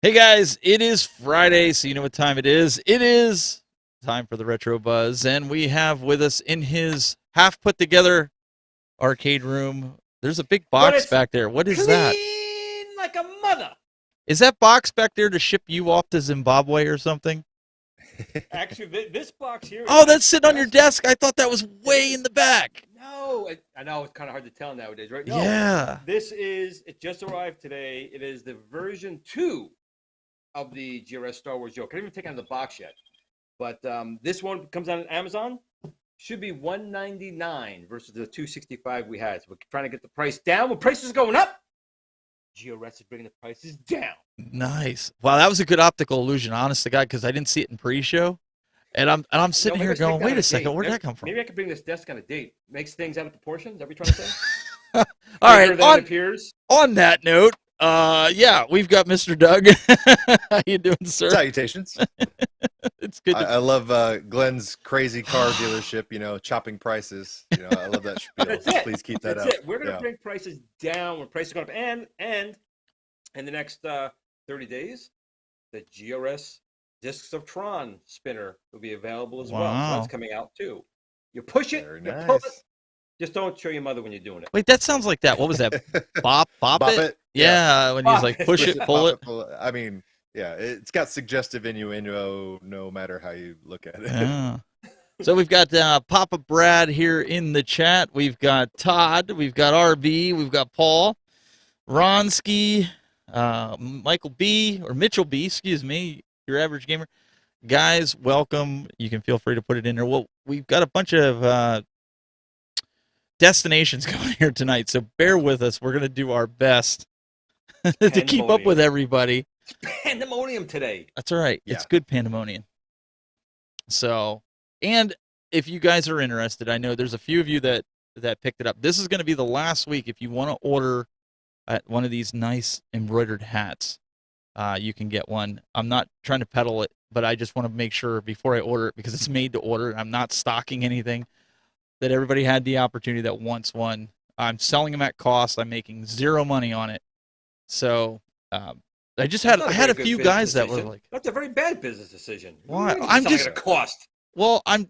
Hey guys, it is Friday, so you know what time it is. It is time for the Retro Buzz, and we have with us in his half put together arcade room. There's a big But box it's back there. What is that? clean like a mother. Is that box back there to ship you off to Zimbabwe or something? Actually, this box here is Oh, that's sitting on your just desk. I thought that was way in the back. no. I know it's kind of hard to tell nowadays, right? No, Yeah. it just arrived today. It is the version 2 of the GRS Star Wars Joke. I haven't even taken out of the box yet, but this one comes out on Amazon. Should be $199 versus the $265 we had. So we're trying to get the price down. When prices are going up, GRS is bringing the prices down. Nice. Wow, that was a good optical illusion, honest to God, because I didn't see it in pre-show. And I'm sitting Maybe here I should take going, that wait on a second, date. where'd that come from? Maybe I could bring this desk on a date. Makes things out of proportion. Is that what you're trying to say? All right, Bigger than it appears. on that note, yeah, we've got Mr. Doug. How you doing, sir? Salutations. It's good. I love Glenn's crazy car dealership, chopping prices. I love that spiel. That's it. Please keep that That's up. it. We're going to Yeah. bring prices down when prices go up. And in the next 30 days, the GRS Discs of Tron spinner will be available as well. So Wow. that's coming out too. You push it, Very you pull nice. it. Just don't show your mother when you're doing it. Wait, that sounds like that. What was that? Bop Bop it? it? Yeah, when he's like push it, pull it. I mean, yeah, it's got suggestive innuendo no matter how you look at it. Yeah. So we've got Papa Brad here in the chat. We've got Todd. We've got RB. We've got Paul, Ronsky, Michael B. or Mitchell B. Excuse me, your average gamer. Guys, welcome. You can feel free to put it in there. Well, we've got a bunch of destinations going here tonight, so bear with us. We're going to do our best to keep up with everybody. It's pandemonium today. That's all right. Yeah. It's good pandemonium. So, and if you guys are interested, I know there's a few of you that picked it up. This is going to be the last week. If you want to order one of these nice embroidered hats, you can get one. I'm not trying to peddle it, but I just want to make sure before I order it, because it's made to order. I'm not stocking anything, that everybody had the opportunity that wants one. I'm selling them at cost. I'm making zero money on it. So I just had a few guys that were like, that's a very bad business decision. Why? I'm just at a cost. well, I'm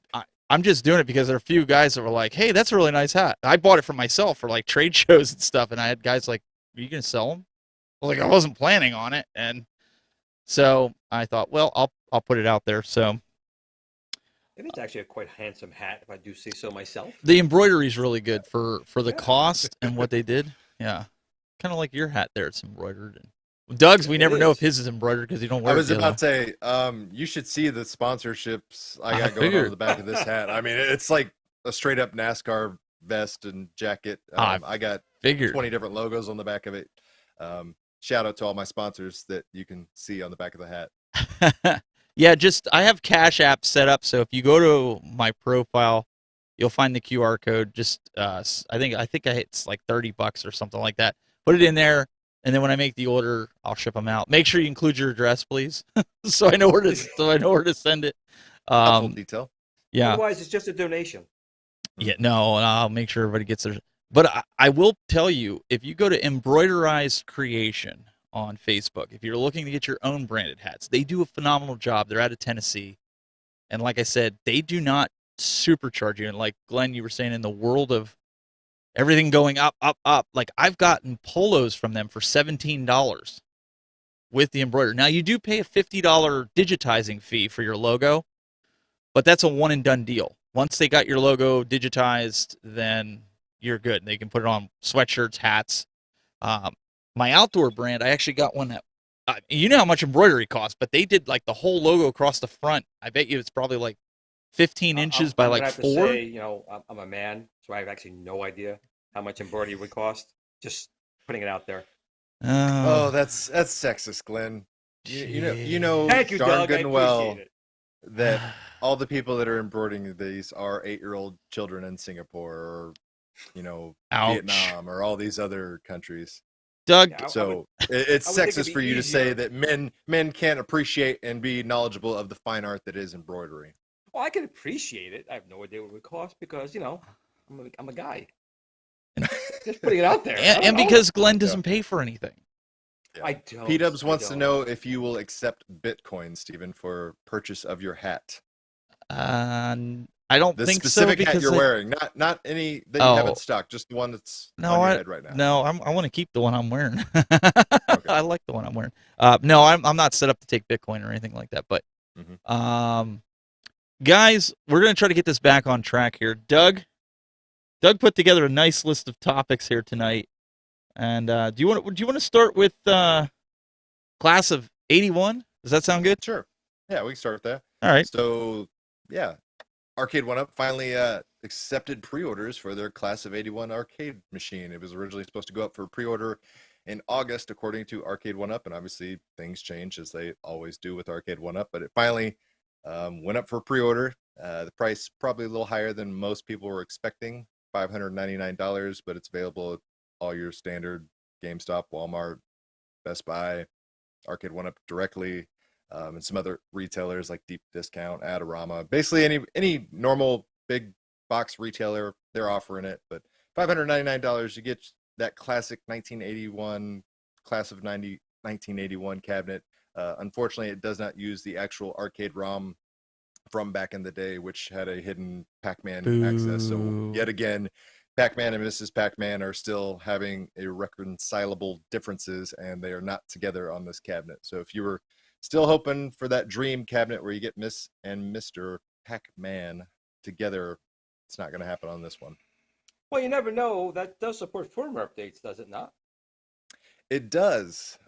just doing it because there are a few guys that were like, hey, that's a really nice hat. I bought it for myself for like trade shows and stuff, and I had guys like, are you gonna sell them? Well, like I wasn't planning on it, and so I thought, well, I'll put it out there. So It is actually a quite handsome hat, if I do say so myself. the embroidery is really good for the Yeah. cost and what they did. Yeah, kind of like your hat there. It's embroidered. And Doug's, we It never know is. if his is embroidered because you don't wear I it. was the about other to say, you should see the sponsorships I I got going figured. on the back of this hat. I mean, it's like a straight up NASCAR vest and jacket. I I got figured. 20 different logos on the back of it. Shout out to all my sponsors that you can see on the back of the hat. Yeah, just I have Cash App set up, so if you go to my profile, you'll find the QR code. Just I think it's like $30 or something like that. Put it in there, and then when I make the order, I'll ship them out. Make sure you include your address, please, so I know where to send it. Helpful detail. Yeah, Otherwise, it's just a donation. yeah, no, and I'll make sure everybody gets their. But I will tell you, if you go to Embroiderized Creation on Facebook, if you're looking to get your own branded hats, they do a phenomenal job. They're out of Tennessee, and like I said, they do not supercharge you. And like Glenn, you were saying, in the world of everything going up, up, up, like I've gotten polos from them for $17 with the embroidery. Now you do pay a $50 digitizing fee for your logo, but that's a one and done deal. Once they got your logo digitized, then you're good. They can put it on sweatshirts, hats. My outdoor brand, I actually got one that, you know how much embroidery costs, but they did like the whole logo across the front. I bet you it's probably like 15 inches by I'm like gonna have 4. To say, I'm a man, so I have actually no idea how much embroidery would cost. Just putting it out there. Oh, that's sexist, Glenn. You know Thank you, darn Doug. good I and well appreciate it. that all the people that are embroidering these are 8-year-old children in Singapore or, Ouch. Vietnam or all these other countries. Doug, Yeah, So it's I would think it'd sexist be for you to say easier. that men can't appreciate and be knowledgeable of the fine art that is embroidery. Well, I can appreciate it. I have no idea what it would cost because I'm a guy. Just putting it out there. and because Glenn doesn't pay for anything. Yeah. I don't. P-Dubs I wants to don't. know if you will accept Bitcoin, Stephen, for purchase of your hat. I don't The think so specific hat because you're wearing, not any that you have in oh stock, just the one that's no, on your head right now. I want to keep the one I'm wearing. Okay. I like the one I'm wearing. No, I'm not set up to take Bitcoin or anything like that. But Mhm. guys, we're gonna try to get this back on track here. Doug put together a nice list of topics here tonight. And do you want to start with class of '81? Does that sound good? Sure. Yeah, we can start with that. All right. So, yeah, Arcade One Up finally accepted pre-orders for their Class of '81 arcade machine. It was originally supposed to go up for pre-order in August, according to Arcade One Up, and obviously things change as they always do with Arcade One Up. But it finally went up for pre-order. The price probably a little higher than most people were expecting, $599, but it's available at all your standard GameStop, Walmart, Best Buy, Arcade One Up directly, and some other retailers like Deep Discount, Adorama. Basically, any normal big box retailer, they're offering it. But $599, you get that classic 1981 class of 1981 cabinet. Unfortunately, it does not use the actual arcade ROM from back in the day, which had a hidden Pac-Man access. So Boo. yet again, Pac-Man and Mrs. Pac-Man are still having irreconcilable differences, and they are not together on this cabinet. So if you were still hoping for that dream cabinet where you get Miss and Mr. Pac-Man together, it's not going to happen on this one. Well, you never know. That does support firmware updates, does it not? It does.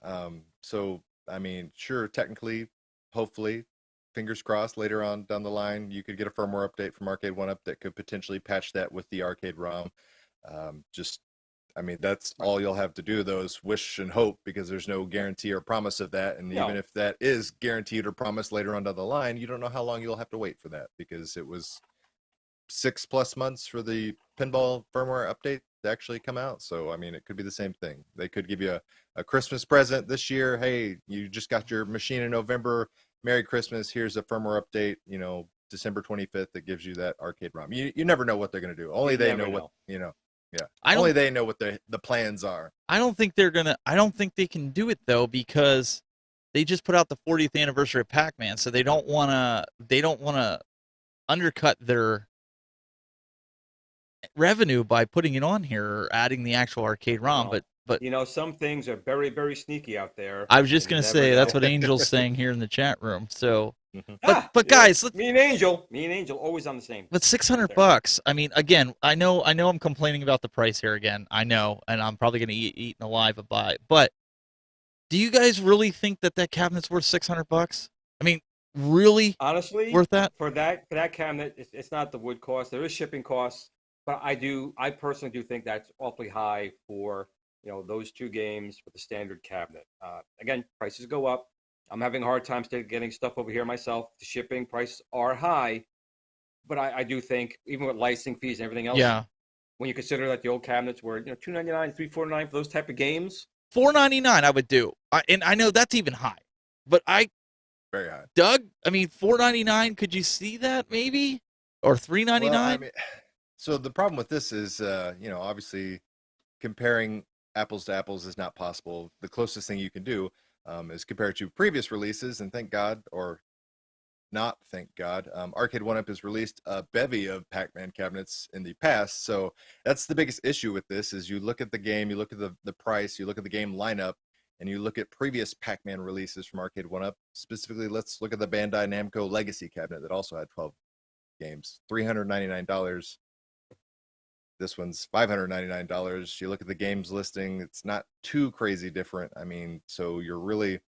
So, I mean, sure, technically, hopefully, fingers crossed, later on down the line, you could get a firmware update from Arcade One Up that could potentially patch that with the arcade ROM. I mean, that's all you'll have to do, though, is wish and hope, because there's no guarantee or promise of that. And even No. if that is guaranteed or promised later on down the line, you don't know how long you'll have to wait for that, because it was 6+ months for the pinball firmware update to actually come out. So, I mean, it could be the same thing. They could give you a Christmas present this year. Hey, you just got your machine in November. Merry Christmas. Here's a firmware update, December 25th that gives you that arcade ROM. You never know what they're going to do. Only You they never know what, know. yeah. I Only don't they know what the plans are. I don't think they can do it though, because they just put out the 40th anniversary of Pac-Man, so they don't want to undercut their revenue by putting it on here or adding the actual arcade ROM. Well, But some things are very, very sneaky out there. I was just and you gonna never say that's know. what Angel's saying here in the chat room. So, Mhm. but Yeah, guys, me and Angel, always on the same. but $600 there. bucks. I mean, again, I know I'm complaining about the price here again. I know, and I'm probably gonna eat eaten alive by it. But do you guys really think that cabinet's worth $600 bucks? I mean, really Honestly, worth that? for that cabinet, it's not the wood cost. There is shipping costs, but I personally do think that's awfully high for those two games for the standard cabinet. Again, prices go up. I'm having a hard time still getting stuff over here myself. The shipping prices are high, but I do think even with licensing fees and everything else, Yeah, when you consider that the old cabinets were $299, $349 for those type of games. $499 I would do, and I know that's even high. But Very high. Doug, I mean, $499. Could you see that maybe, or $399? Well, I mean, so the problem with this is, obviously comparing apples to apples is not possible. The closest thing you can do is compare it to previous releases, and thank God, or not thank God, Arcade One Up has released a bevy of Pac-Man cabinets in the past. So that's the biggest issue with this is you look at the game, you look at the price, you look at the game lineup, and you look at previous Pac-Man releases from Arcade One Up. Specifically, let's look at the Bandai Namco Legacy cabinet that also had 12 games, $399. This one's $599. You look at the games listing, it's not too crazy different. I mean, so you're really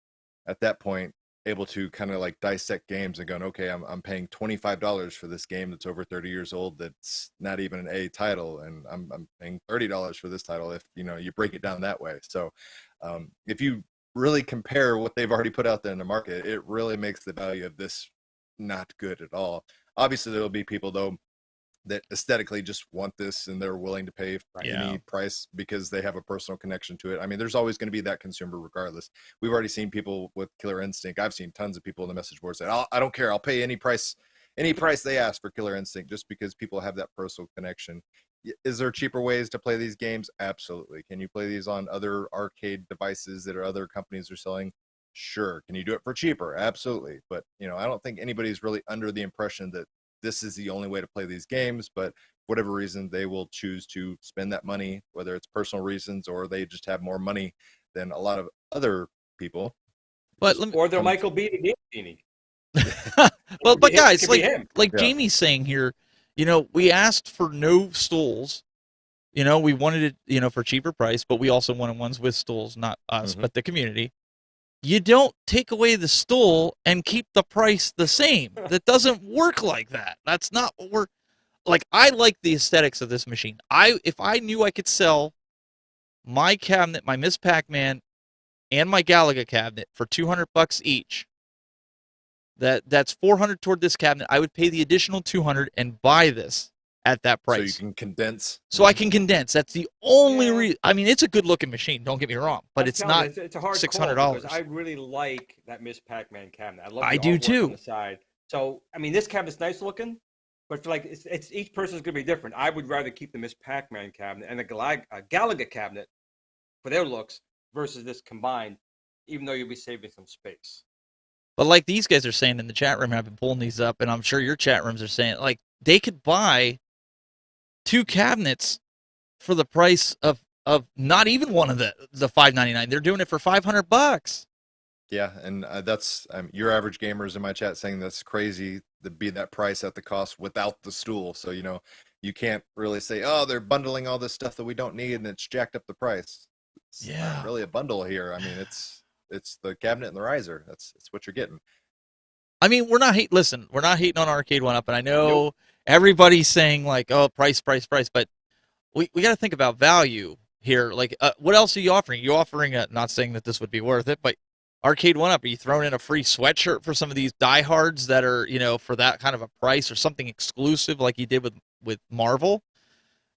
at that point able to kind of like dissect games and going, okay, I'm paying $25 for this game that's over 30 years old, that's not even an A title, and I'm paying $30 for this title if you break it down that way. So if you really compare what they've already put out there in the market, it really makes the value of this not good at all. Obviously, there will be people though that aesthetically just want this and they're willing to pay any price because they have a personal connection to it. I mean, there's always going to be that consumer regardless. We've already seen people with Killer Instinct. I've seen tons of people in the message board say, I don't care. I'll pay any price they ask for Killer Instinct, just because people have that personal connection. Is there cheaper ways to play these games? Absolutely. Can you play these on other arcade devices that other companies are selling? Sure. Can you do it for cheaper? Absolutely. But I don't think anybody's really under the impression that this is the only way to play these games. But for whatever reason, they will choose to spend that money, whether it's personal reasons or they just have more money than a lot of other people. But or they're Michael B. the Game Genie. well, but guys, like Jamie's saying here, we asked for no stools. We wanted it, for cheaper price, but we also wanted ones with stools, not us, but the community. You don't take away the stool and keep the price the same. That doesn't work like that. That's not what we're like. I like the aesthetics of this machine. If I knew I could sell my cabinet, my Miss Pac-Man, and my Galaga cabinet for $200 each, that's $400 toward this cabinet. I would pay the additional $200 and buy this at that price. So you can condense. So I can condense. That's the only reason. I mean, it's a good-looking machine. Don't get me wrong, but it's not it's a hard $600. Call because I really like that Miss Pac-Man cabinet. I do too. On the side. So I mean, this cabinet's nice looking, but for it's each person's gonna be different. I would rather keep the Miss Pac-Man cabinet and the Galaga cabinet for their looks versus this combined, even though you'll be saving some space. But like these guys are saying in the chat room, I've been pulling these up, and I'm sure your chat rooms are saying, like, they could buy 2 cabinets for the price of not even one of the $599. They're doing it for $500. Yeah, and that's your average gamers in my chat saying that's crazy to be that price at the cost without the stool. So you can't really say, oh, they're bundling all this stuff that we don't need and it's jacked up the price. It's not really a bundle here. I mean, it's the cabinet and the riser. That's what you're getting. I mean, we're not hating on Arcade 1-Up, and I know everybody's saying like, oh, price, but we got to think about value here. Like, what else are you offering? You offering not saying that this would be worth it, but Arcade 1-Up, are you throwing in a free sweatshirt for some of these diehards that are, for that kind of a price, or something exclusive like you did with Marvel?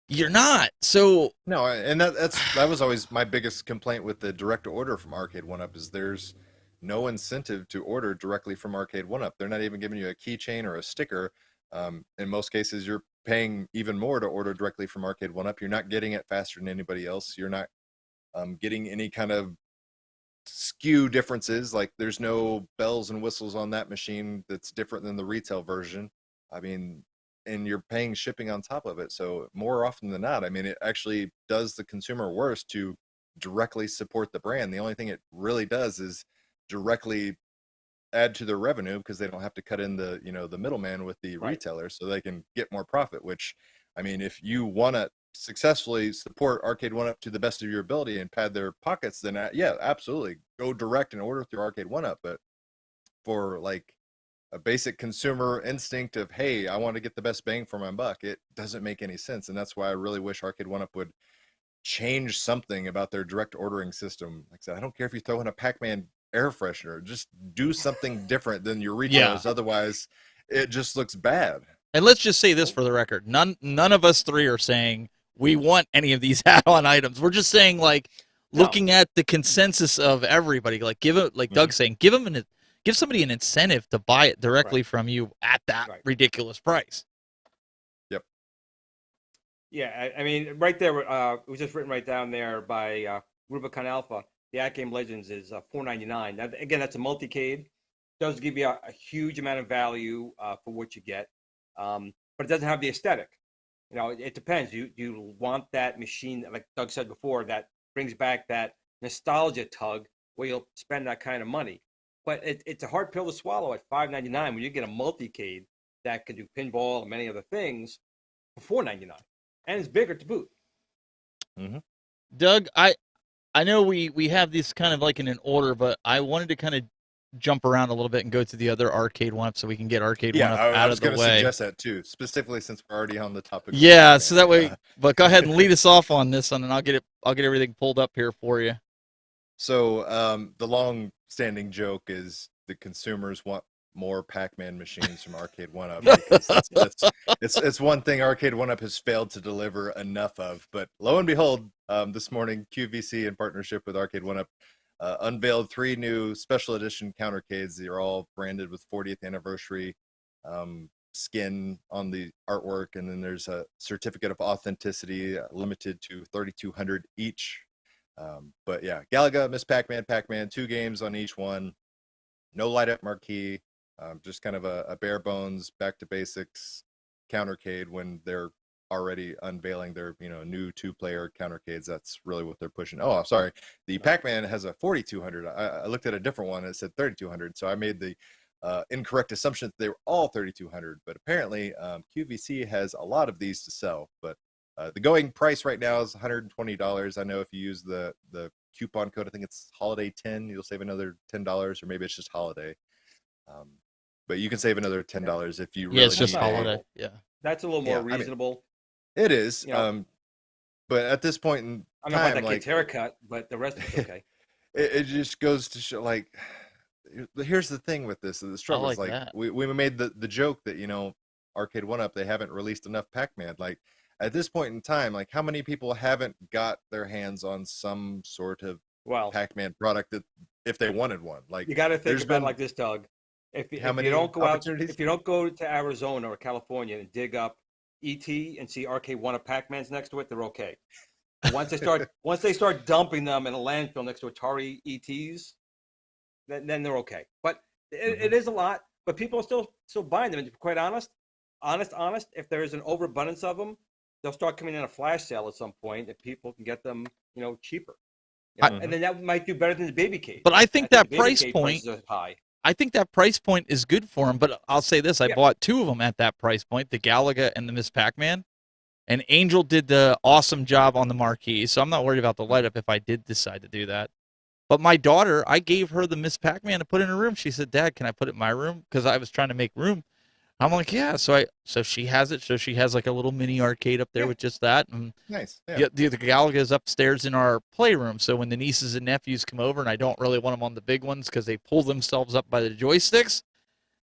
You're not. So no, and that was always my biggest complaint with the direct order from Arcade 1-Up is there's no incentive to order directly from Arcade 1-Up. They're not even giving you a keychain or a sticker. In most cases, you're paying even more to order directly from Arcade 1-Up. You're not getting it faster than anybody else. You're not getting any kind of SKU differences. Like, there's no bells and whistles on that machine that's different than the retail version. I mean, and you're paying shipping on top of it. So more often than not, I mean, it actually does the consumer worse to directly support the brand. The only thing it really does is directly add to their revenue because they don't have to cut in the the middleman with the retailer, so they can get more profit. Which, I mean, if you want to successfully support Arcade 1-Up to the best of your ability and pad their pockets, then yeah, absolutely go direct and order through Arcade 1-Up. But for like a basic consumer instinct of, hey, I want to get the best bang for my buck, it doesn't make any sense. And that's why I really wish Arcade 1-Up would change something about their direct ordering system. Like I said, I don't care if you throw in a Pac-Man air freshener, just do something different than your retailers. Otherwise it just looks bad. And let's just say this for the record, none of us three are saying we want any of these add-on items. We're just saying, like, looking at the consensus of everybody, like, give it, like Doug's saying, give somebody an incentive to buy it directly from you at that ridiculous price. Yep. Yeah, I mean, right there, it was just written right down there by Rubicon Alpha. The At Game Legends is $4.99. Now, again, that's a multicade. Does give you a huge amount of value for what you get, but it doesn't have the aesthetic. It depends. You want that machine, like Doug said before, that brings back that nostalgia tug where you'll spend that kind of money. But it's a hard pill to swallow at $5.99 when you get a multicade that can do pinball and many other things for $4.99, and it's bigger to boot. Mm-hmm. Doug, I know we have this kind of like in an order, but I wanted to kind of jump around a little bit and go to the other Arcade 1-Up so we can get Arcade 1-Up out of the way. I was going to suggest that too, specifically since we're already on the topic. Yeah, so that way. But go ahead and lead us off on this one, and I'll get everything pulled up here for you. So the long-standing joke is the consumers want more Pac-Man machines from Arcade 1-Up because it's one thing Arcade 1-Up has failed to deliver enough of. But lo and behold, this morning QVC, in partnership with Arcade 1-Up, unveiled 3 new special edition countercades. They're all branded with 40th anniversary skin on the artwork, and then there's a certificate of authenticity limited to 3,200 each. But yeah, Galaga, Miss Pac-Man, Pac-Man, 2 games on each one. No light up marquee. Just kind of a bare bones, back to basics countercade when they're already unveiling their new 2-player countercades. That's really what they're pushing. Oh, I'm sorry. The Pac-Man has a 4,200. I looked at a different one and it said 3,200. So I made the incorrect assumption that they were all 3,200. But apparently QVC has a lot of these to sell. But the going price right now is $120. I know if you use the coupon code, I think it's Holiday 10, you'll save another $10, or maybe it's just Holiday. But you can save another $10 if you really Yeah, it's just need Holiday. it. Yeah. That's a little more reasonable. It is. You know, but at this point in I'm not time, about that like, kid's haircut, but the rest is okay. it just goes to show, like, here's the thing with this. The struggle is, like like, that. we made the joke that, Arcade 1-Up, they haven't released enough Pac-Man. Like, at this point in time, like, how many people haven't got their hands on some sort of Well, Pac-Man product that if they wanted one? Like, you got to think there's about it been like this, Doug. If how you many don't go out, opportunities? if you don't go to Arizona or California and dig up ET and see Arcade 1-Up Pac-Man's next to it, they're okay. Once they start dumping them in a landfill next to Atari ETs, then they're okay. But it is a lot. But people are still buying them. And to be quite honest, if there is an overabundance of them, they'll start coming in a flash sale at some point if people can get them, cheaper. And then that might do better than the baby cage. But I think that the baby price cage point, prices are high. I think that price point is good for them. But I'll say this: I bought 2 of them at that price point, the Galaga and the Miss Pac-Man. And Angel did the awesome job on the marquee, so I'm not worried about the light up if I did decide to do that. But my daughter, I gave her the Miss Pac-Man to put in her room. She said, "Dad, can I put it in my room?" Because I was trying to make room. I'm like, "Yeah." So she has it. So she has like a little mini arcade up there with just that. And nice. Yeah. the Galaga is upstairs in our playroom. So when the nieces and nephews come over, and I don't really want them on the big ones because they pull themselves up by the joysticks,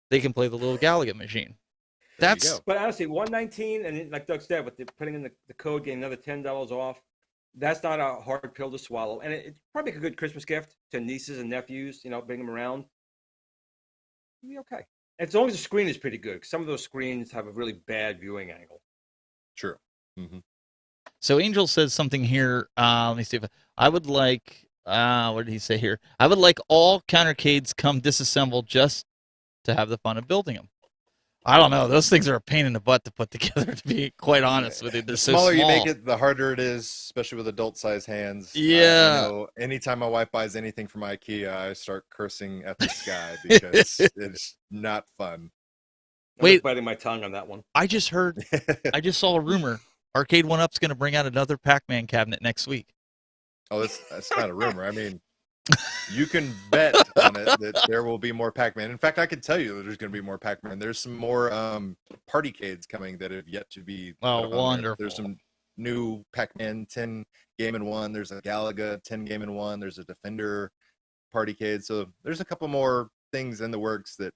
they can play the little Galaga machine. But honestly, $119, and like Doug said, with putting in the code, getting another $10 off, that's not a hard pill to swallow, and it's probably a good Christmas gift to nieces and nephews. Bring them around. It'll be okay, as long as the screen is pretty good. Because some of those screens have a really bad viewing angle. True. Mm-hmm. So Angel says something here. Let me see if I would like. What did he say here? I would like all countercades come disassembled just to have the fun of building them. I don't know. Those things are a pain in the butt to put together, to be quite honest with you. They're The so smaller small. you make it, the harder it is, especially with adult-sized hands. Yeah. I know anytime my wife buys anything from IKEA, I start cursing at the sky because it's not fun. I'm Wait. just biting my tongue on that one. I just saw a rumor. Arcade 1-Up's going to bring out another Pac-Man cabinet next week. Oh, that's not a rumor. I mean, you can bet on it that there will be more Pac-Man. In fact, I can tell you that there's going to be more Pac-Man. There's some more partycades coming that have yet to be. Oh, wonderful. There's some new Pac-Man 10 game-in-1. There's a Galaga 10 game-in-1. There's a Defender partycade. So there's a couple more things in the works that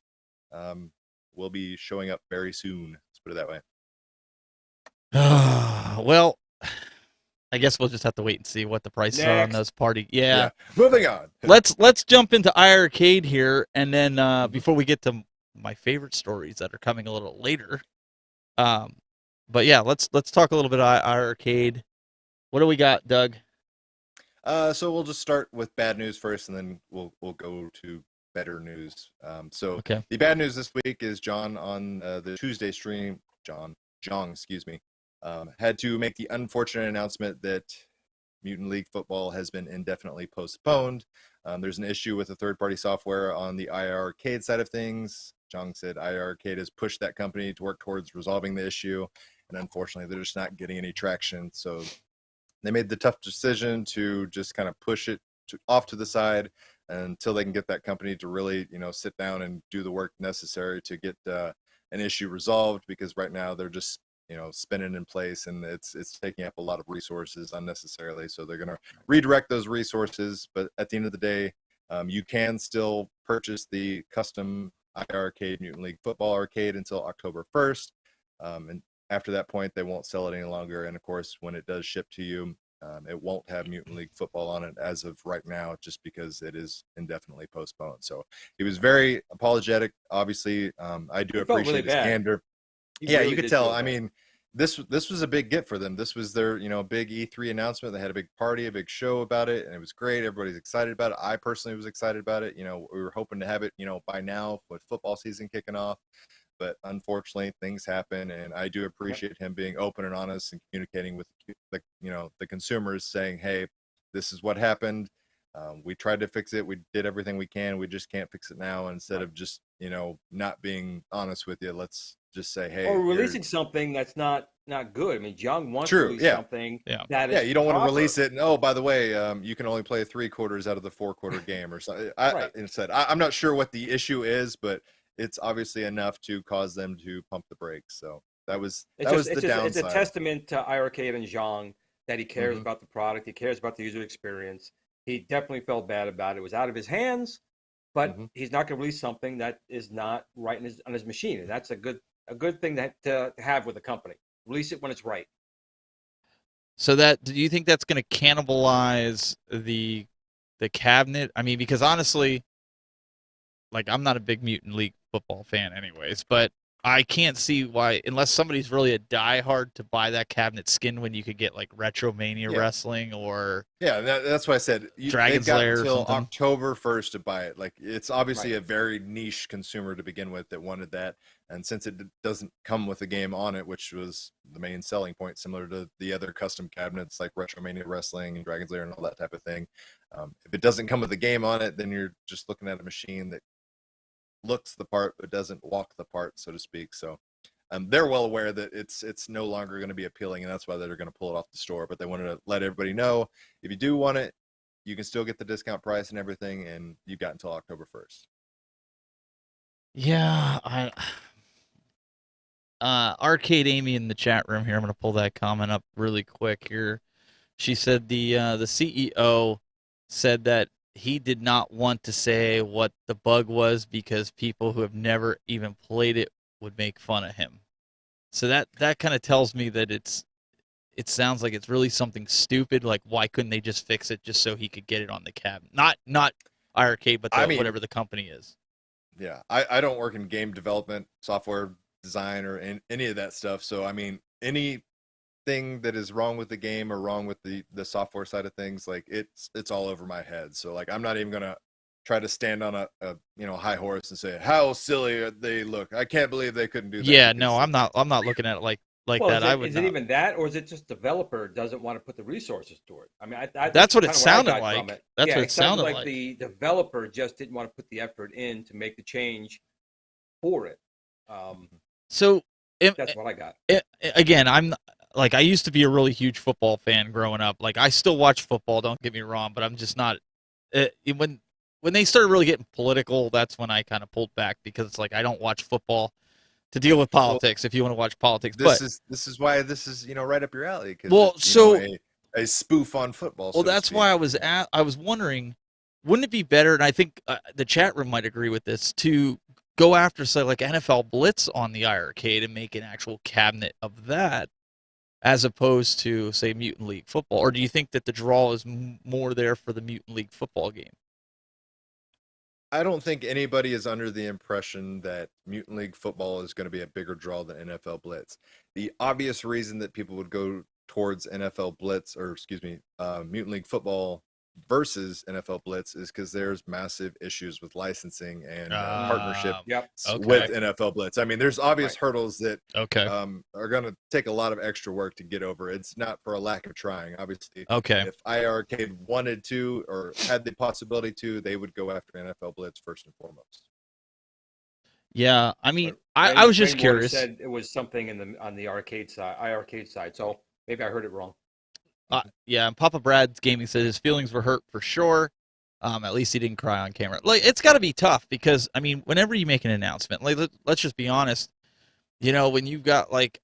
will be showing up very soon. Let's put it that way. Well, I guess we'll just have to wait and see what the prices are on those party. Yeah. Moving on. Let's jump into iArcade here, and then before we get to my favorite stories that are coming a little later. But yeah, let's talk a little bit about iArcade. What do we got, Doug? So we'll just start with bad news first, and then we'll go to better news. The bad news this week is John on the Tuesday stream. Jong, excuse me. Had to make the unfortunate announcement that Mutant League Football has been indefinitely postponed. There's an issue with the third-party software on the iArcade side of things. Jong said iArcade has pushed that company to work towards resolving the issue, and unfortunately, they're just not getting any traction. So they made the tough decision to just kind of push it off to the side until they can get that company to really, sit down and do the work necessary to get an issue resolved, because right now they're just spinning in place, and it's taking up a lot of resources unnecessarily. So they're going to redirect those resources. But at the end of the day, you can still purchase the custom iArcade Mutant League Football arcade until October 1st. And after that point, they won't sell it any longer. And of course, when it does ship to you, it won't have Mutant League Football on it as of right now, just because it is indefinitely postponed. So he was very apologetic. Obviously, I do appreciate his candor. He Yeah, really you could did tell. show I that. mean, this was a big get for them. This was their big E3 announcement. They had a big party, a big show about it, and it was great. Everybody's excited about it. I personally was excited about it. We were hoping to have it by now with football season kicking off, but unfortunately things happen. And I do appreciate him being open and honest and communicating with the consumers, saying, hey, this is what happened. We tried to fix it. We did everything we can. We just can't fix it now. And instead of just not being honest with you, let's just say, hey, or releasing something that's not good. I mean, Young wants to True, release yeah. something Yeah. that yeah, is you don't want to proper. release it. And oh, by the way, you can only play 3 quarters out of the 4-quarter game or something. Right. Instead, I'm not sure what the issue is, but it's obviously enough to cause them to pump the brakes. So that was the downside. It's a testament to iArcade and Zhang that he cares Mhm. about the product. He cares about the user experience. He definitely felt bad about it. It was out of his hands, but Mhm. he's not going to release something that is not right on his machine. And that's a good thing to have with a company. Release it when it's right. So do you think that's going to cannibalize the cabinet? I mean, because honestly, like I'm not a big Mutant League football fan, anyways, but I can't see why, unless somebody's really a diehard, to buy that cabinet skin when you could get like Retromania Yeah. Wrestling or Yeah, that's why I said Dragon's they've got Lair or until something. October 1st to buy it. Like it's obviously Right. a very niche consumer to begin with that wanted that, and since it doesn't come with a game on it, which was the main selling point, similar to the other custom cabinets like Retromania Wrestling and Dragon's Lair and all that type of thing, if it doesn't come with a game on it, then you're just looking at a machine that looks the part but doesn't walk the part, so to speak. So they're well aware that it's no longer going to be appealing, and that's why they're going to pull it off the store. But they wanted to let everybody know, if you do want it, you can still get the discount price and everything, and you've got until October 1st. Yeah, Arcade Amy in the chat room here. I'm going to pull that comment up really quick here. She said the CEO said that he did not want to say what the bug was because people who have never even played it would make fun of him. So that kind of tells me that it sounds like it's really something stupid. Like, why couldn't they just fix it just so he could get it on the cabinet? Not IRK, but whatever the company is. Yeah, I don't work in game development, software design, or any of that stuff. So I mean, anything that is wrong with the game or wrong with the software side of things, like it's all over my head. So like, I'm not even gonna try to stand on a high horse and say how silly they look. I can't believe they couldn't do that. Yeah, no, I'm not looking at it like well, that. Is it even that, or is it just developer doesn't want to put the resources to it? I mean, that's what it kinda sounded I got like. from it. That's Yeah, what it sounded like. The developer just didn't want to put the effort in to make the change for it. So That's what I got. again, I used to be a really huge football fan growing up. Like I still watch football, don't get me wrong, but I'm just not. When they started really getting political, that's when I kind of pulled back, because it's like I don't watch football to deal with politics. If you want to watch politics, this is why this is right up your alley. A spoof on football. Well, that's why I was wondering, wouldn't it be better? And I think the chat room might agree with this, to go after, say, like NFL Blitz on the iArcade and make an actual cabinet of that, as opposed to, say, Mutant League Football? Or do you think that the draw is more there for the Mutant League Football game? I don't think anybody is under the impression that Mutant League Football is going to be a bigger draw than NFL Blitz. The obvious reason that people would go towards NFL Blitz, or excuse me, Mutant League Football versus NFL Blitz, is because there's massive issues with licensing and partnership with NFL Blitz. I mean, there's obvious hurdles that are going to take a lot of extra work to get over. It's not for a lack of trying. Obviously, if iArcade wanted to or had the possibility to, they would go after NFL Blitz first and foremost. Yeah, I mean, I was just curious. Said it was something on the arcade side, iArcade side. So maybe I heard it wrong. Yeah, and Papa Brad's Gaming said his feelings were hurt for sure. At least he didn't cry on camera. Like, it's got to be tough, because I mean, whenever you make an announcement, like let's just be honest, when you've got like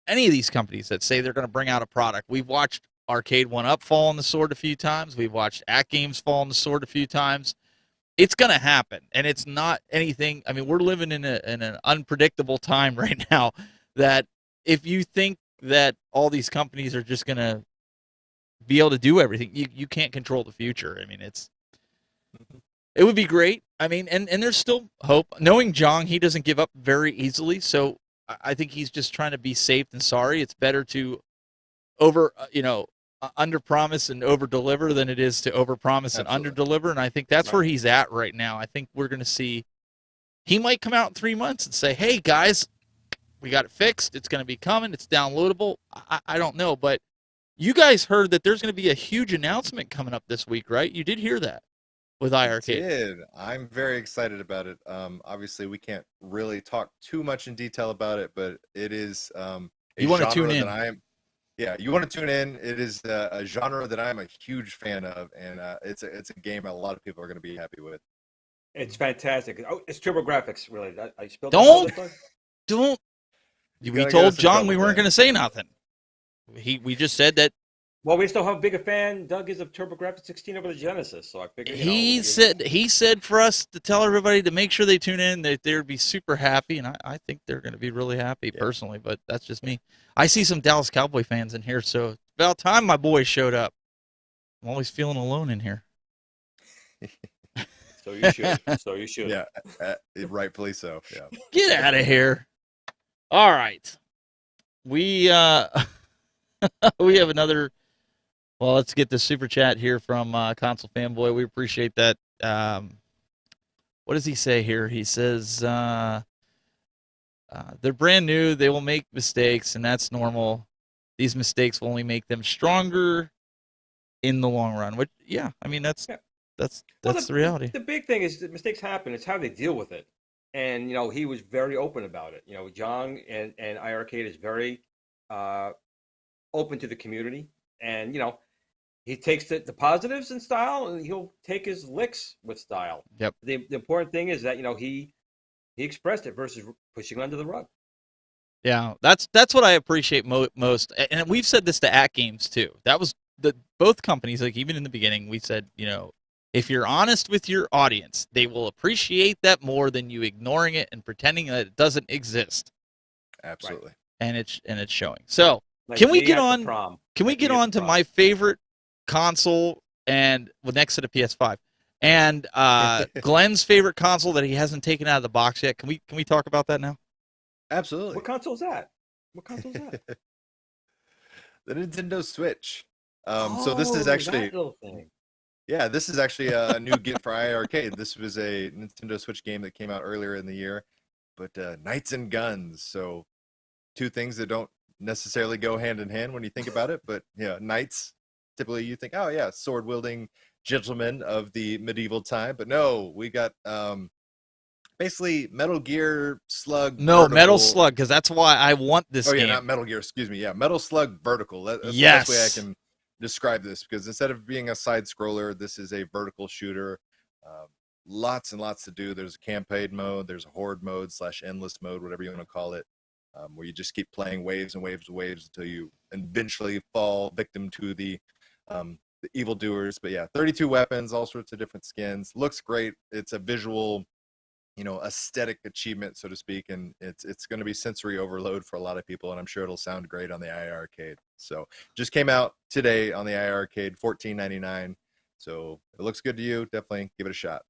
any of these companies that say they're going to bring out a product, we've watched Arcade 1UP fall on the sword a few times. We've watched AtGames fall on the sword a few times. It's going to happen, and it's not anything. I mean, we're living in an unpredictable time right now, that if you think that all these companies are just going to be able to do everything, you can't control the future. I mean, it would be great. I mean, and there's still hope. Knowing Zhang, he doesn't give up very easily. So I think he's just trying to be safe than sorry. It's better to over under promise and over deliver than it is to over promise and under Absolutely. deliver. And I think that's Right. where he's at right now. I think we're going to see. He might come out in 3 months and say, "Hey guys, we got it fixed. It's going to be coming. It's downloadable." I don't know, but you guys heard that there's going to be a huge announcement coming up this week, right? You did hear that with iArcade. Did. I'm very excited about it. Obviously, we can't really talk too much in detail about it, but it is a You want to genre tune in. yeah, you want to tune in. It is a genre that I'm a huge fan of, and it's a game a lot of people are going to be happy with. It's fantastic. Oh, it's TurboGrafx, really. I spelled Don't- that out. Don't. You We gotta get told us in John trouble, we weren't man. going to say nothing. We just said that Well, we still have a bigger fan. Doug is of TurboGrafx 16 over the Genesis, so I figured. he said for us to tell everybody to make sure they tune in, that they'd be super happy, and I think they're going to be really happy Yeah. personally. But that's just me. I see some Dallas Cowboy fans in here, so it's about time my boys showed up. I'm always feeling alone in here. So you should. So you should. Yeah, rightfully so. Yeah. Get out of here. All right. We we have another. Well, let's get the super chat here from Console Fanboy. We appreciate that. What does he say here? He says they're brand new. They will make mistakes, and that's normal. These mistakes will only make them stronger in the long run. Which, yeah, I mean that's Yeah. that's Well, the reality. The big thing is that mistakes happen. It's how they deal with it. And he was very open about it. John and iArcade is very open to the community, and he takes the positives in style, and he'll take his licks with style. Yep. The important thing is that he expressed it versus pushing it under the rug. Yeah, that's what I appreciate most, and we've said this to At Games too. That was both companies, like even in the beginning, we said, if you're honest with your audience, they will appreciate that more than you ignoring it and pretending that it doesn't exist, Absolutely. and it's showing. So Like Can we me get at the on- prom. can we Like get me at on the to prom. my favorite console and next to the PS5 and Glenn's favorite console that he hasn't taken out of the box yet? Can we talk about that now? Absolutely. What console is that? What console is that? The Nintendo Switch. So this is Oh, actually, that little thing. yeah, this is actually a new gift for iArcade. This was a Nintendo Switch game that came out earlier in the year, but Knights and Guns. So two things that don't necessarily go hand in hand when you think about it, but yeah, knights. Typically, you think, oh yeah, sword wielding gentlemen of the medieval time, but no, we got basically Metal Gear Slug. No, Metal Vertical. Slug, because that's why I want this Oh yeah, game. not Metal Gear. Excuse me. Yeah, Metal Slug Vertical. That's the Yes. best way I can describe this, because instead of being a side scroller, this is a vertical shooter. Lots and lots to do. There's a campaign mode. There's a horde mode / endless mode, whatever you want to call it, where you just keep playing waves and waves and waves until you eventually fall victim to the evildoers. But yeah, 32 weapons, all sorts of different skins. Looks great. It's a visual, aesthetic achievement, so to speak, and it's going to be sensory overload for a lot of people, and I'm sure it'll sound great on the iArcade. So just came out today on the iArcade, $14.99. So if it looks good to you, definitely give it a shot.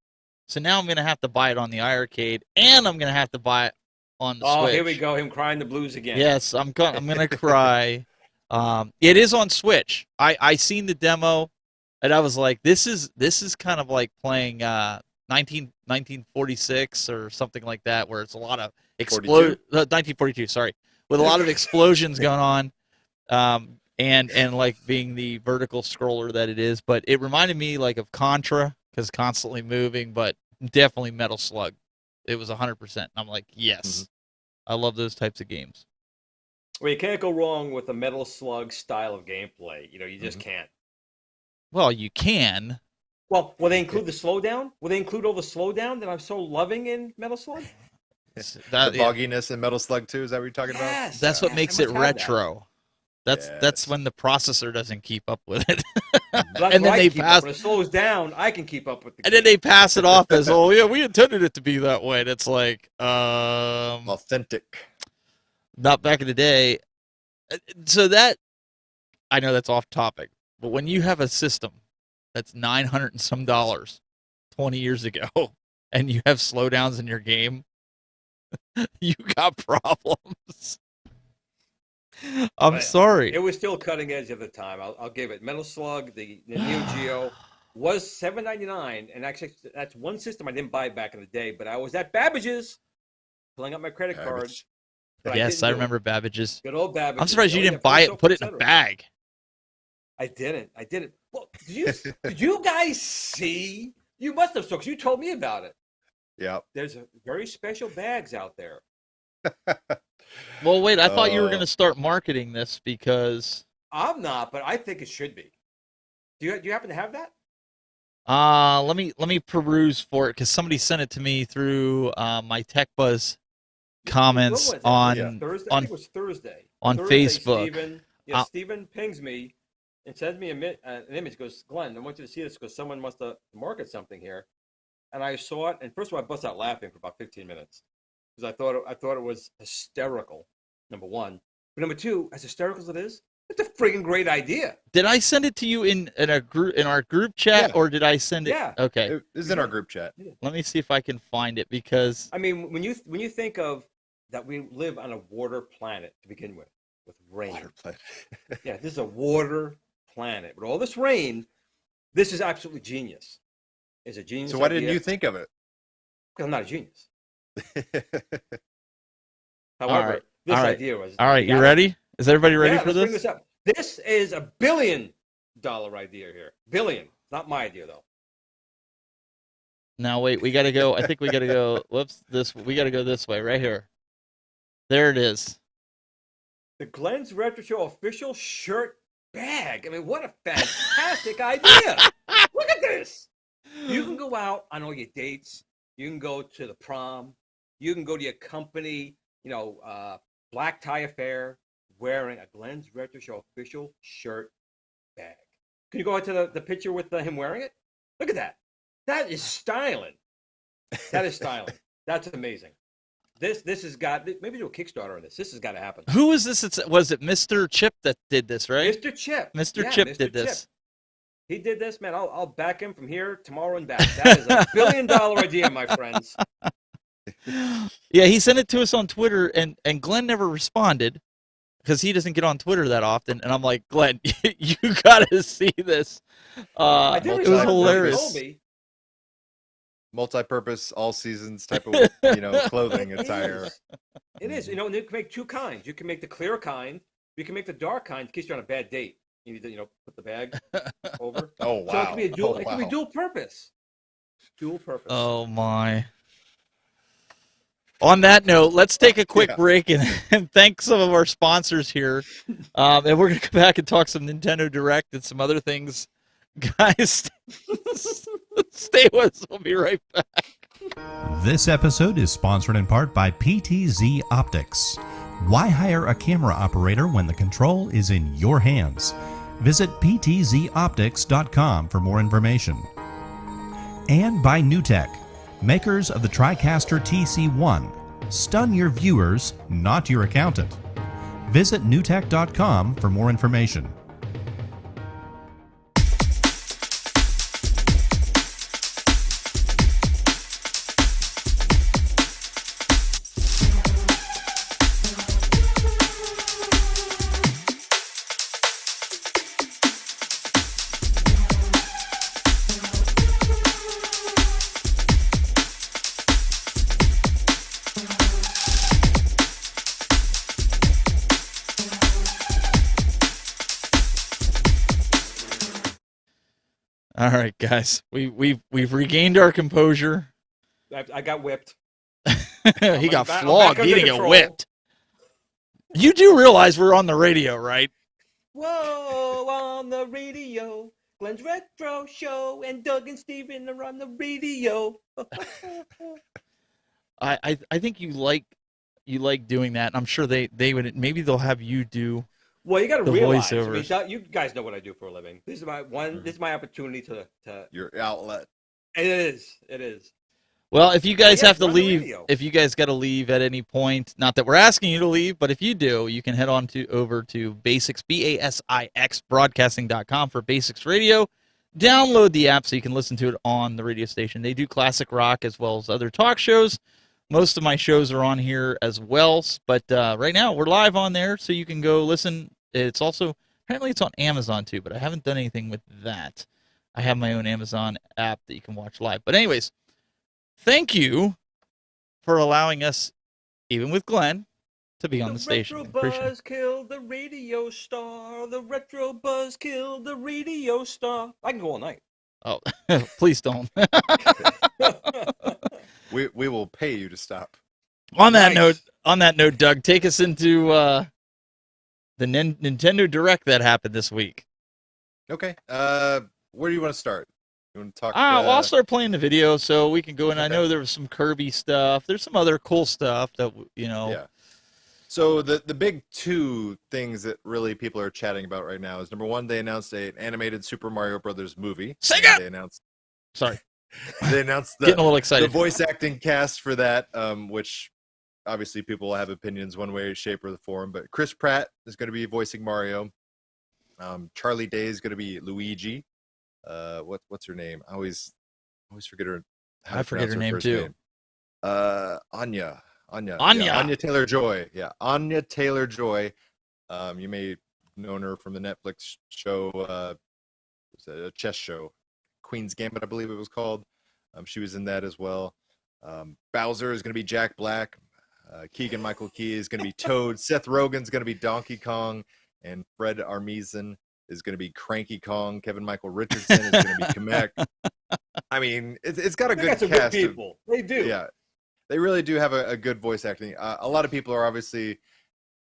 So now I'm gonna have to buy it on the iArcade, and I'm gonna have to buy it on the Oh, Switch. here we go. Him crying the blues again. Yes, I'm gonna cry. It is on Switch. I seen the demo, and I was like, this is kind of like playing 1946 or something like that, where it's a lot of 1942. Sorry, with a lot of explosions going on, and like being the vertical scroller that it is. But it reminded me like of Contra, because constantly moving, but definitely Metal Slug. It was 100%. I'm like, yes, I love those types of games. Well, you can't go wrong with the Metal Slug style of gameplay. You just can't. Well, you can. Well, will they include the slowdown? Will they include all the slowdown that I'm so loving in Metal Slug? The That, bogginess in Metal Slug 2, is that what you're talking about? Yes. that's what Yes, makes I it must have that. retro. That's Yes. when the processor doesn't keep up with it. That's And what then I they keep pass- up. When it slows down, I can keep up with the And then they pass it off as, oh yeah, we intended it to be that way. And it's like, Authentic. not back in the day. So that, I know that's off topic, but when you have a system that's $900 and some 20 years ago, and you have slowdowns in your game, You got problems. I'm But sorry. It was still cutting edge at the time. I'll give it. Metal Slug, the Neo Geo, was $7.99, and actually that's one system I didn't buy back in the day. But I was at Babbage's, pulling up my credit card. Babbage. But Yes, didn't I do it. remember Babbage's. Good old Babbage. I'm surprised you didn't buy it and put it in a bag. I didn't. Well, did you guys see? You must have, so because you told me about it. Yep. There's a very special bags out there. Well, wait, I thought you were Oh. going to start marketing this because I'm not, but I think it should be. Do you happen to have that? let me peruse for it because somebody sent it to me through my Tech Buzz comments When was it? on Yeah. Thursday. I think it was Thursday. on Thursday, Facebook. Steven, Steven pings me and sends me an image. Goes, Glenn, I want you to see this because someone must have marketed something here. And I saw it, and first of all, I bust out laughing for about 15 minutes because I thought it was hysterical. Number one, but number two, as hysterical as it is, it's a friggin' great idea. Did I send it to you in our group chat Yeah. or did I send it? Yeah. Okay. It was in our group chat. Let me see if I can find it because I mean, when you think of that, we live on a water planet to begin with rain. Water planet. Yeah, this is a water planet. With all this rain, this is absolutely genius. It's a genius. So why didn't idea. you think of it? Because I'm not a genius. All However, right. this All right. idea was. all right, you Yeah. ready? Is everybody ready Yeah, for let's bring this? this up. This is $1 billion idea here. Billion, not my idea though. Now wait, we got to go. I think we got to go. Whoops, we got to go this way right here. There it is. The Glenn's Retro Show official shirt bag. I mean, what a fantastic idea! Look at this. You can go out on all your dates. You can go to the prom. You can go to your company, black tie affair, wearing a Glenn's Retro Show official shirt bag. Can you go out to the picture with him wearing it? Look at that. That is styling. That is styling. That's amazing. This has got, maybe do a Kickstarter on this. This has got to happen. Who is this? Was it Mr. Chip that did this, right? Mr. Chip. Mr. Yeah, Chip Mr. did this. He did this, man. I'll back him from here tomorrow and back. That is a $1 billion idea, my friends. Yeah, he sent it to us on Twitter, and Glenn never responded because he doesn't get on Twitter that often. And I'm like, Glenn, you got to see this. I did It was respond, but he hilarious. told me. Multi-purpose, all seasons type of clothing attire. It is. You can make two kinds. You can make the clear kind. You can make the dark kind in case you're on a bad date. You need to, put the bag over. Oh wow! So it can be a dual. Oh, It can be wow. dual purpose. Dual purpose. Oh my. On that note, let's take a quick Yeah. break and thank some of our sponsors here. And we're going to come back and talk some Nintendo Direct and some other things. Guys, stay with us. We'll be right back. This episode is sponsored in part by PTZ Optics. Why hire a camera operator when the control is in your hands? Visit ptzoptics.com for more information. And by NewTek, makers of the TriCaster TC1. Stun your viewers, not your accountant. Visit newtek.com for more information. All right, guys. We've regained our composure. I got whipped. He got back flogged. under He didn't get control. whipped. You do realize we're on the radio, right? Whoa, on the radio. Glenn's Retro Show and Doug and Steven are on the radio. I think you like doing that. And I'm sure they would, maybe they'll have you do. Well, you got to The realize. I mean, voiceovers. Doug, you guys know what I do for a living. This is my This is my opportunity to. Your outlet. It is. It is. Well, if you guys Yeah, have to we're on the leave, radio. if you guys got to leave at any point, not that we're asking you to leave, but if you do, you can head on over to Basics, BASIX, broadcasting.com for Basics Radio. Download the app so you can listen to it on the radio station. They do classic rock as well as other talk shows. Most of my shows are on here as well, but right now we're live on there, so you can go listen. It's also apparently it's on Amazon too, but I haven't done anything with that. I have my own Amazon app that you can watch live. But anyways, thank you for allowing us, even with Glenn, to be on the station. Retro Appreciate it. buzz killed the radio star. The retro buzz killed the radio star. I can go all night. Oh, please don't. We will pay you to stop. On that Nice. note, Doug, take us into the Nintendo Direct that happened this week. Okay. Where do you want to start? You want to talk? Well, I'll start playing the video so we can go. And I Okay. know there was some Kirby stuff. There's some other cool stuff that Yeah. So the big two things that really people are chatting about right now is number one, they announced an animated Super Mario Brothers movie. Sega! They announced Sorry, they announced getting a the little the excited. voice acting cast for that, which obviously people will have opinions one way, shape, or the form. But Chris Pratt is going to be voicing Mario. Charlie Day is going to be Luigi. What's her name? I always forget her. how to I forget pronounce her name first too. Anya. Anya. Anya Taylor-Joy. Yeah, Anya Taylor-Joy. You may have known her from the Netflix show, it's a chess show, Queen's Gambit, I believe it was called. She was in that as well. Bowser is going to be Jack Black. Keegan-Michael Key is going to be Toad. Seth Rogen's going to be Donkey Kong. And Fred Armisen is going to be Cranky Kong. Kevin Michael Richardson is going to be Kamek. I mean, it's got a They good got some cast. good people. They do. Yeah, they really do have a good voice acting. A lot of people are obviously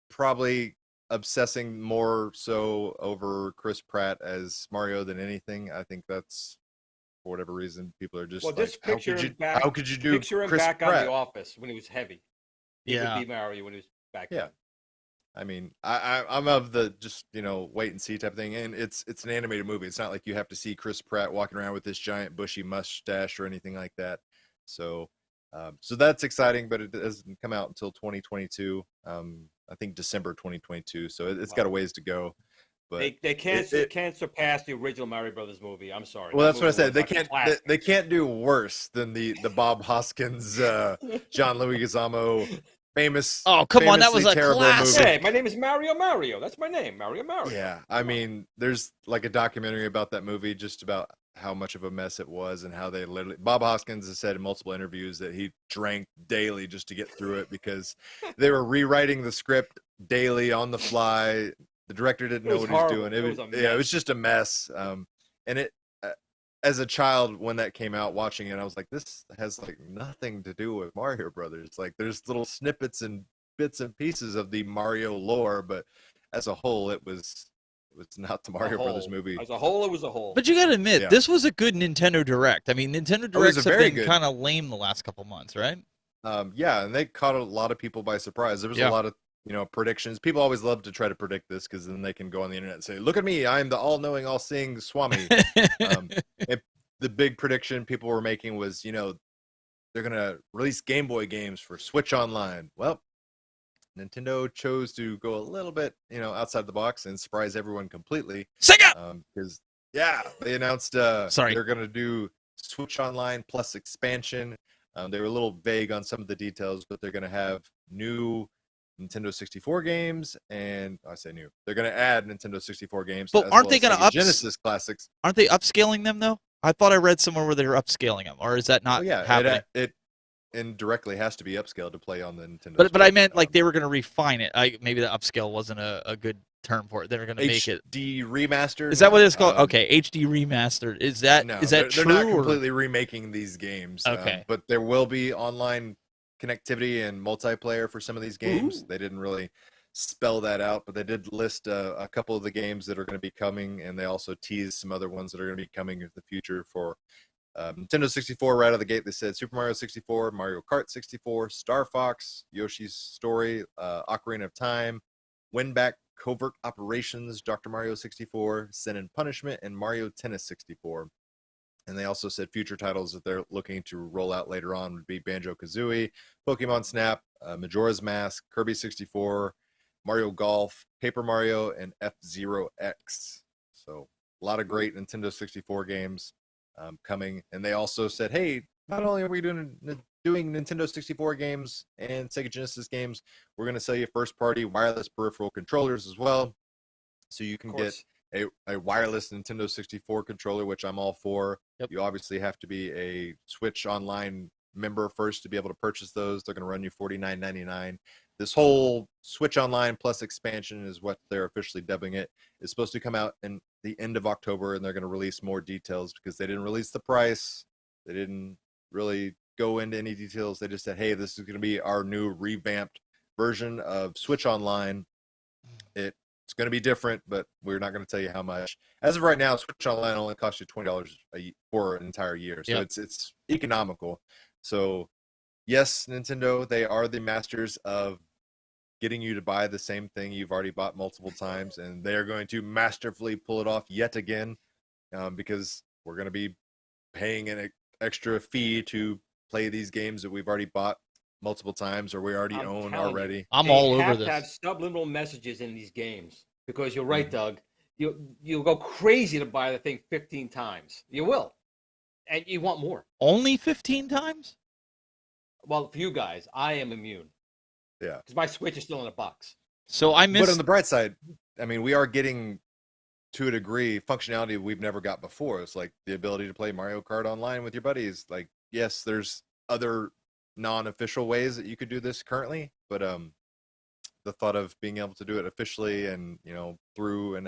probably obsessing more so over Chris Pratt as Mario than anything. I think that's for whatever reason people are just Well, like, just picture him back. how could you do Picture him Chris back on Pratt? The Office when he was heavy. He Yeah. would be Mario when he was back Yeah. then. I mean, I'm of the just wait and see type of thing, and it's an animated movie. It's not like you have to see Chris Pratt walking around with this giant bushy mustache or anything like that. So that's exciting, but it doesn't come out until 2022. I think December 2022. So it's got a ways to go. But They can't surpass the original Mario Brothers movie. I'm sorry. well, That that's what I movie said. was They like a can't classic. they can't do worse than the Bob Hoskins, John Leguizamo famous. Oh, come on, that was famously a terrible classic. movie. Hey, my name is Mario. That's my name, Mario. Yeah, I mean, there's like a documentary about that movie, just about how much of a mess it was and how they literally. Bob Hoskins has said in multiple interviews that he drank daily just to get through it because they were rewriting the script daily on the fly. The director didn't It know was what he was horrible. doing. It was a It was mess. just a mess. And it, as a child, when that came out, watching it, I was like, this has like nothing to do with Mario Brothers. Like, there's little snippets and bits and pieces of the Mario lore, but as a whole, it was not the Mario Brothers movie. As a whole, it was a whole. But you got to admit, Yeah. this was a good Nintendo Direct. I mean, Nintendo It was Directs a have very been good- kind of lame the last couple months, right? Yeah, and they caught a lot of people by surprise. There was Yeah. a lot of predictions. People always love to try to predict this because then they can go on the internet and say, "Look at me, I'm the all-knowing, all-seeing Swami." The big prediction people were making was, they're gonna release Game Boy games for Switch Online. Well, Nintendo chose to go a little bit, outside the box and surprise everyone completely. Sega! Because they announced Sorry. they're gonna do Switch Online plus expansion. They were a little vague on some of the details, but they're gonna have new Nintendo 64 games, and I say new. They're gonna add Nintendo 64 games. But as aren't well they as gonna Sega Genesis classics? Aren't they upscaling them, though? I thought I read somewhere where they were upscaling them, or is that not Oh yeah, happening? it indirectly has to be upscaled to play on the Nintendo. But I Switch. meant like they were going to refine it. Maybe the upscale wasn't a good term for it. They were going to make it. HD remastered. Is that what it's called? Okay, HD remastered. Is that No, is that they're true? not or- completely remaking these games. Okay. But there will be online connectivity and multiplayer for some of these games. Ooh. They didn't really spell that out, but they did list a couple of the games that are going to be coming, and they also teased some other ones that are going to be coming in the future for Nintendo 64. Right out of the gate, they said Super Mario 64, Mario Kart 64, Star Fox, Yoshi's Story, Ocarina of Time, Winback Covert Operations, Dr. Mario 64, Sin and Punishment, and Mario Tennis 64. And they also said future titles that they're looking to roll out later on would be Banjo-Kazooie, Pokemon Snap, Majora's Mask, Kirby 64, Mario Golf, Paper Mario, and F-Zero X. So a lot of great Nintendo 64 games coming. And they also said, hey, not only are we doing doing Nintendo 64 games and Sega Genesis games, we're going to sell you first-party wireless peripheral controllers as well. So you can get a wireless Nintendo 64 controller, which I'm all for. Yep. You obviously have to be a Switch Online member first to be able to purchase those. They're going to run you $49.99. This whole Switch Online Plus expansion is what they're officially dubbing it. It's supposed to come out in the end of October, and they're going to release more details because they didn't release the price. They didn't really go into any details. They just said, hey, this is going to be our new revamped version of Switch Online. It's going to be different, but we're not going to tell you how much. As of right now, Switch Online only costs you $20 for an entire year. So it's economical. So yes, Nintendo, they are the masters of getting you to buy the same thing you've already bought multiple times, and they're going to masterfully pull it off yet again, because we're going to be paying an extra fee to play these games that we've already bought multiple times or we already own already. I'm all over this. They have to have subliminal messages in these games because you're right, Doug. You'll go crazy to buy the thing 15 times. You will, and you want more. Only 15 times? Well, for you guys, I am immune. Yeah, because my Switch is still in a box. So I missed. But on the bright side, I mean, we are getting to a degree functionality we've never got before. It's like the ability to play Mario Kart online with your buddies. Like, yes, there's other non-official ways that you could do this currently, but the thought of being able to do it officially and through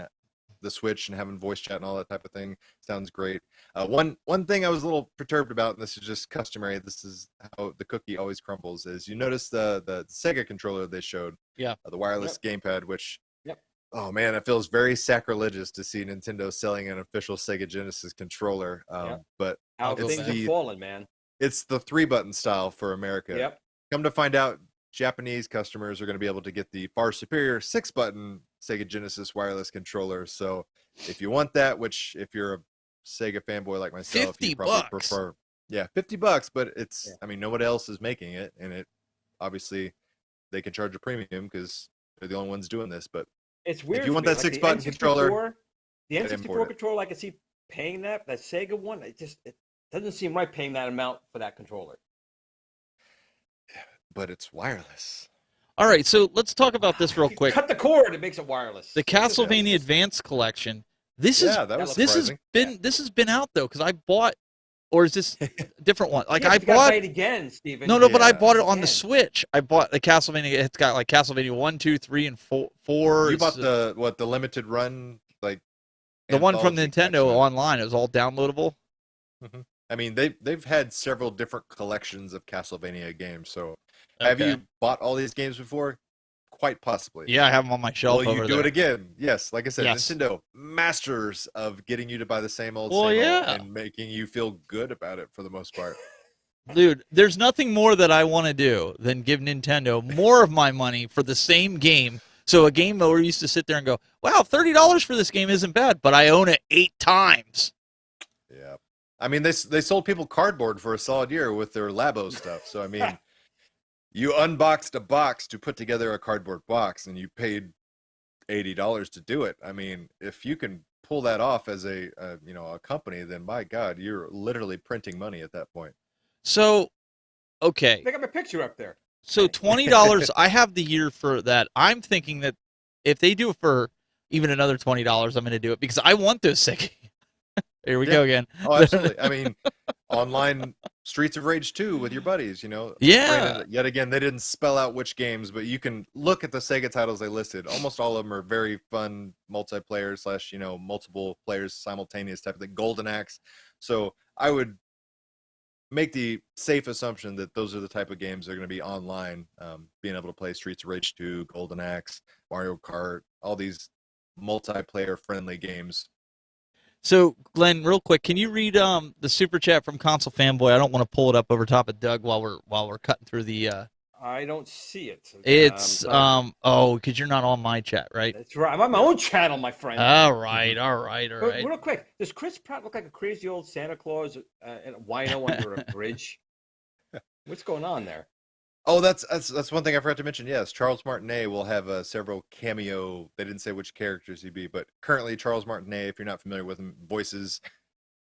the Switch and having voice chat and all that type of thing sounds great. One thing I was a little perturbed about, and this is just customary, this is how the cookie always crumbles, is you notice the Sega controller they showed, the wireless gamepad, which oh man, it feels very sacrilegious to see Nintendo selling an official Sega Genesis controller. But how things have fallen, man. It's the 3-button style for America. Yep. Come to find out, Japanese customers are going to be able to get the far superior 6-button Sega Genesis wireless controller. So if you want that, which if you're a Sega fanboy like myself, you probably prefer. Yeah, $50, but it's, I mean, nobody else is making it, and it obviously they can charge a premium because they're the only ones doing this. But it's weird. If you want that 6-button controller, the N64 controller, I can see paying that. That Sega one, it doesn't seem right paying that amount for that controller. But it's wireless. All right, so let's talk about this real quick. Cut the cord; it makes it wireless. The Castlevania Advance Collection. This has been out though, because I bought, or is this a different one? Like I bought it again, Steven. No, but I bought it on the Switch. I bought the Castlevania. It's got like Castlevania 1, 2, 3, and 4. You bought the limited run, like the one from Nintendo online. It was all downloadable. Mm-hmm. I mean, they've had several different collections of Castlevania games. So, have you bought all these games before? Quite possibly. Yeah, I have them on my shelf. Well, you do it again. Yes, like I said, Nintendo masters of getting you to buy the same old, and making you feel good about it for the most part. Dude, there's nothing more that I want to do than give Nintendo more of my money for the same game. So a game where we used to sit there and go, wow, $30 for this game isn't bad, but I own it 8 times. Yeah. I mean, they sold people cardboard for a solid year with their Labo stuff. So, I mean, you unboxed a box to put together a cardboard box, and you paid $80 to do it. I mean, if you can pull that off as a company, then my God, you're literally printing money at that point. So, okay. They got my picture up there. So $20, I have the year for that. I'm thinking that if they do it for even another $20, I'm going to do it because I want those sick. Here we go again. Oh, absolutely. I mean, online Streets of Rage 2 with your buddies, Yeah. Granted, yet again, they didn't spell out which games, but you can look at the Sega titles they listed. Almost all of them are very fun multiplayer / multiple players simultaneous type of thing. Golden Axe. So I would make the safe assumption that those are the type of games that are going to be online. Being able to play Streets of Rage 2, Golden Axe, Mario Kart, all these multiplayer friendly games. So, Glenn, real quick, can you read the super chat from Console Fanboy? I don't want to pull it up over top of Doug while we're cutting through the. I don't see it. It's because you're not on my chat, right? That's right. I'm on my own channel, my friend. All right. Real quick, does Chris Pratt look like a crazy old Santa Claus and a wino under a bridge? What's going on there? Oh, that's one thing I forgot to mention. Yes, Charles Martinet will have several cameo. They didn't say which characters he'd be, but currently Charles Martinet, if you're not familiar with him, voices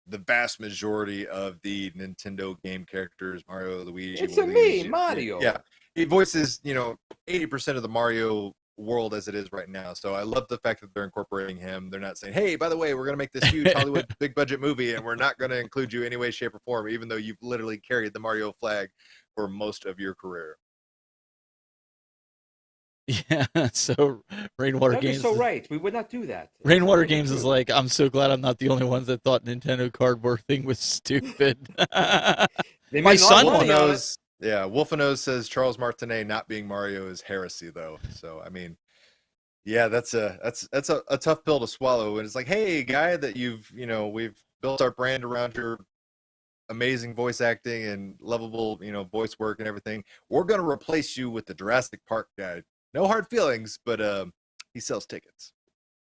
the vast majority of the Nintendo game characters, Mario, Luigi. It's a me, Luigi, Mario. Yeah, he voices 80% of the Mario world as it is right now. So I love the fact that they're incorporating him. They're not saying, hey, by the way, we're going to make this huge Hollywood big budget movie and we're not going to include you any way, shape, or form, even though you've literally carried the Mario flag for most of your career. Yeah, so Rainwater Doug Games. is so right. We would not do that. Rainwater It's Games is true. like, I'm so glad I'm not the only ones that thought Nintendo cardboard thing was stupid. They My made a lot son of money on it. Wolfenose, yeah, Wolfenose says Charles Martinet not being Mario is heresy, though. So I mean, yeah, that's a tough pill to swallow. And it's like, hey, guy, that we've built our brand around your amazing voice acting and lovable, voice work and everything. We're gonna replace you with the Jurassic Park guy. No hard feelings, but he sells tickets,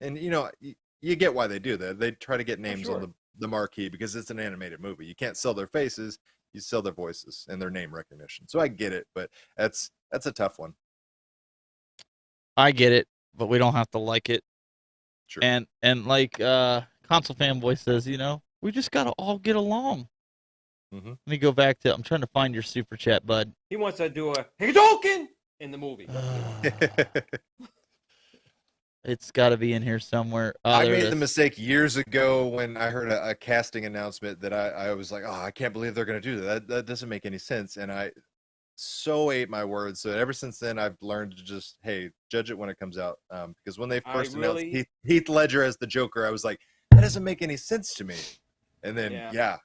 and you get why they do that. They try to get names sure. on the marquee because it's an animated movie. You can't sell their faces, you sell their voices and their name recognition. So I get it, but that's a tough one. I get it, but we don't have to like it. Sure. And like Console Fanboy says, we just gotta all get along. Mhm. Let me go back to. I'm trying to find your super chat, bud. He wants to do a Hadouken in the movie. It's got to be in here somewhere. Oh, I there it made is. the mistake years ago when I heard a casting announcement that I was like, oh, I can't believe they're going to do that. That doesn't make any sense. And I so ate my words. So ever since then, I've learned to just, hey, judge it when it comes out. Because when they first announced Heath Ledger as the Joker, I was like, that doesn't make any sense to me. And then, yeah.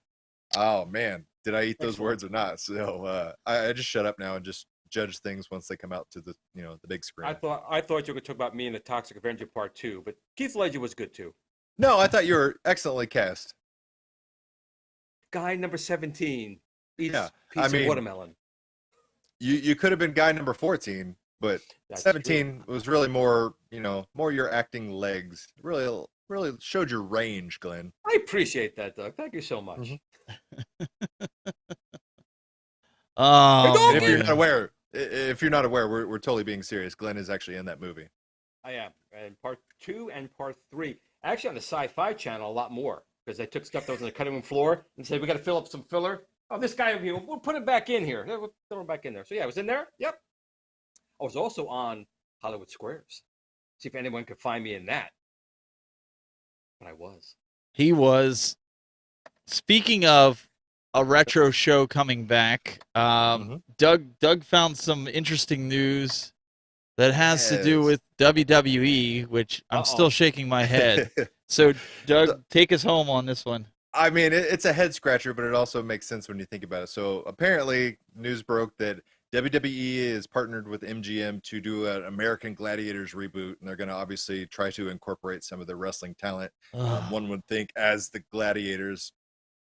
Oh, man, did I eat those words or not? So I just shut up now and just judge things once they come out to the the big screen. I thought you were going to talk about me and the Toxic Avenger Part 2, but Keith Ledger was good too. No, I thought you were excellently cast. Guy number 17 eats Yeah, piece I mean, of watermelon. You could have been guy number 14, but That's 17 was really more more your acting legs. Really showed your range, Glenn. I appreciate that, Doug. Thank you so much. Mhm. Oh, And if you're man. not aware, we're totally being serious. Glenn is actually in that movie. I am. And Part 2 and Part 3. Actually, on the Sci-Fi Channel, a lot more, because they took stuff that was on the cutting room floor and said, we got to fill up some filler. Oh, this guy, we'll put it back in here. We'll throw him back in there. So, yeah, I was in there. Yep. I was also on Hollywood Squares. See if anyone could find me in that. But I was. He was. Speaking of a retro show coming back, Doug found some interesting news that has to do Yes. with WWE, which I'm still shaking my head. So, Doug, take us home on this one. I mean, it's a head scratcher, but it also makes sense when you think about it. So apparently, news broke that WWE is partnered with MGM to do an American Gladiators reboot, and they're going to obviously try to incorporate some of their wrestling talent. One would think as the Gladiators.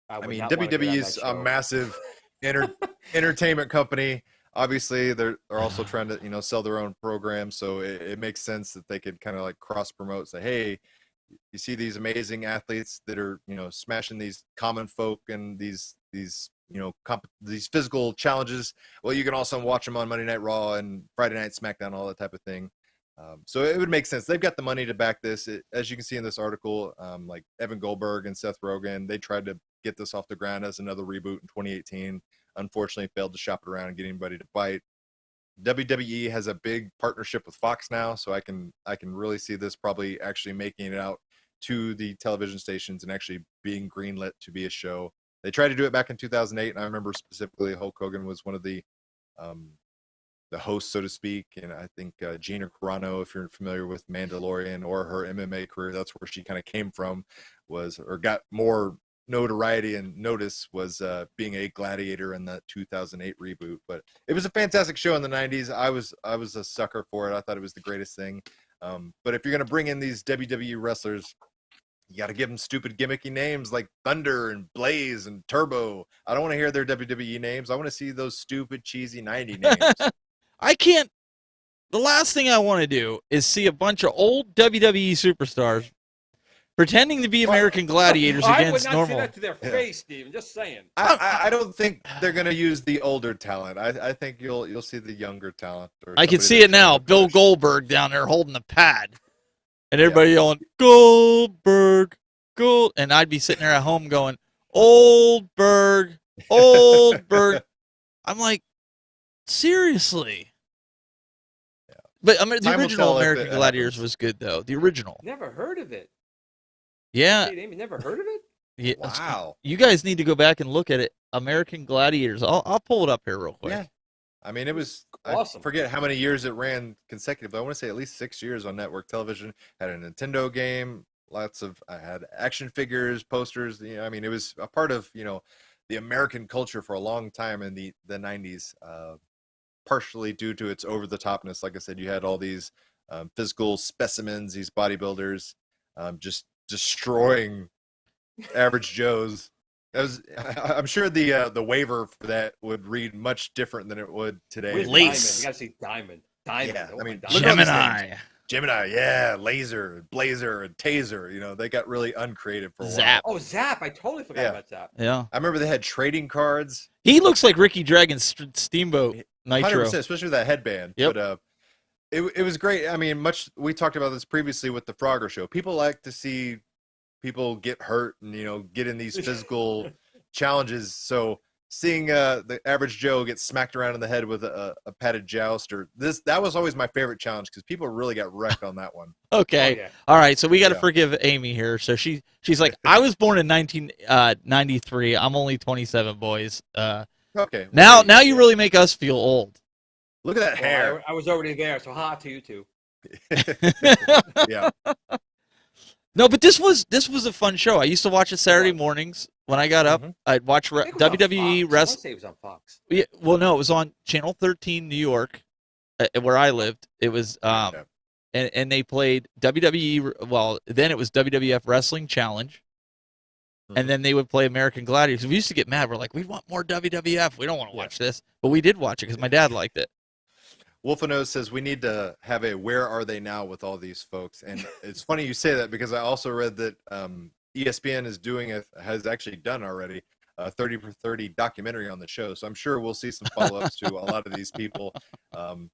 I mean, WWE is a massive entertainment company. Obviously, they're also trying to sell their own programs, so it makes sense that they could kind of like cross promote. Say, hey, you see these amazing athletes that are smashing these common folk and these physical challenges. Well, you can also watch them on Monday Night Raw and Friday Night SmackDown, all that type of thing. So it would make sense. They've got the money to back this. As you can see in this article, like Evan Goldberg and Seth Rogen, they tried to get this off the ground as another reboot in 2018. Unfortunately, failed to shop it around and get anybody to bite. WWE has a big partnership with Fox now, so I can really see this probably actually making it out to the television stations and actually being greenlit to be a show. They tried to do it back in 2008, and I remember specifically Hulk Hogan was one of the hosts, so to speak, and I think Gina Carano, if you're familiar with Mandalorian or her MMA career, that's where she kind of came from, got more notoriety and notice was being a gladiator in that 2008 reboot. But it was a fantastic show in the 90s. I was a sucker for it. I thought it was the greatest thing. But if you're going to bring in these WWE wrestlers, you got to give them stupid gimmicky names like Thunder and Blaze and Turbo. I don't want to hear their WWE names. I want to see those stupid cheesy 90 names. I can't. The last thing I want to do is see a bunch of old WWE superstars pretending to be American Gladiators I would against not normal. say that to their face, Steven. Just saying. I don't think they're going to use the older talent. I think you'll see the younger talent. I can see it now. Bill Goldberg down there holding the pad, and everybody yelling, "Goldberg, Gold, and I'd be sitting there at home going, Oldberg, Oldberg. I'm like, seriously. Yeah. But I mean, the Time will original tell if American it Gladiators happens. was good though. The original. Never heard of it. Yeah. Hey, Amy, never heard of it? Yeah. Wow. You guys need to go back and look at it. American Gladiators. I'll pull it up here real quick. Yeah. I mean, it was awesome. I forget how many years it ran consecutively. I want to say at least 6 years on network television. Had a Nintendo game. I had action figures, posters. You know, I mean, it was a part of, you know, the American culture for a long time in the 90s. Partially due to its over the topness. Like I said, you had all these physical specimens, these bodybuilders, just destroying average Joes. I'm sure the waiver for that would read much different than it would today. Where's Lace. Diamond? You gotta see Diamond. Diamond. Yeah, Oh I my mean, God. look at all these Gemini. Gemini, yeah, Laser, Blazer, and Taser. You know, they got really uncreative for a Zap. while. Oh, Zap! I totally forgot Yeah. about Zap. Yeah. I remember they had trading cards. He looks like Ricky Dragon Steamboat 100%, Nitro. especially with that headband. Yep. But it was great. I mean, we talked about this previously with the Frogger show. People like to see people get hurt and, you know, get in these physical challenges. So seeing the average Joe get smacked around in the head with a padded joust, or that was always my favorite challenge because people really got wrecked on that one. Okay. Oh, yeah. All right. So we got to Yeah. forgive Amy here. So she's like, I was born in 1993. I'm only 27, boys. Okay. Now you really make us feel old. Look at that Well, hair. I was already there, so ha to you too. Yeah. No, but this was a fun show. I used to watch it Saturday mornings when I got up. Mhm. I'd watch I think it was on WWE Fox. I wanna wrestling. say it was on Fox. Yeah, well, no, it was on Channel 13, New York, where I lived. It was Yeah. and they played WWE. Well, then it was WWF Wrestling Challenge, Mhm. and then they would play American Gladiators. We used to get mad. We're like, we want more WWF. We don't want to Yeah. watch this, but we did watch it because my dad liked it. Wolfano says we need to have a "Where Are They Now" with all these folks, and it's funny you say that because I also read that ESPN has actually done already a 30 for 30 documentary on the show. So I'm sure we'll see some follow-ups to a lot of these people, and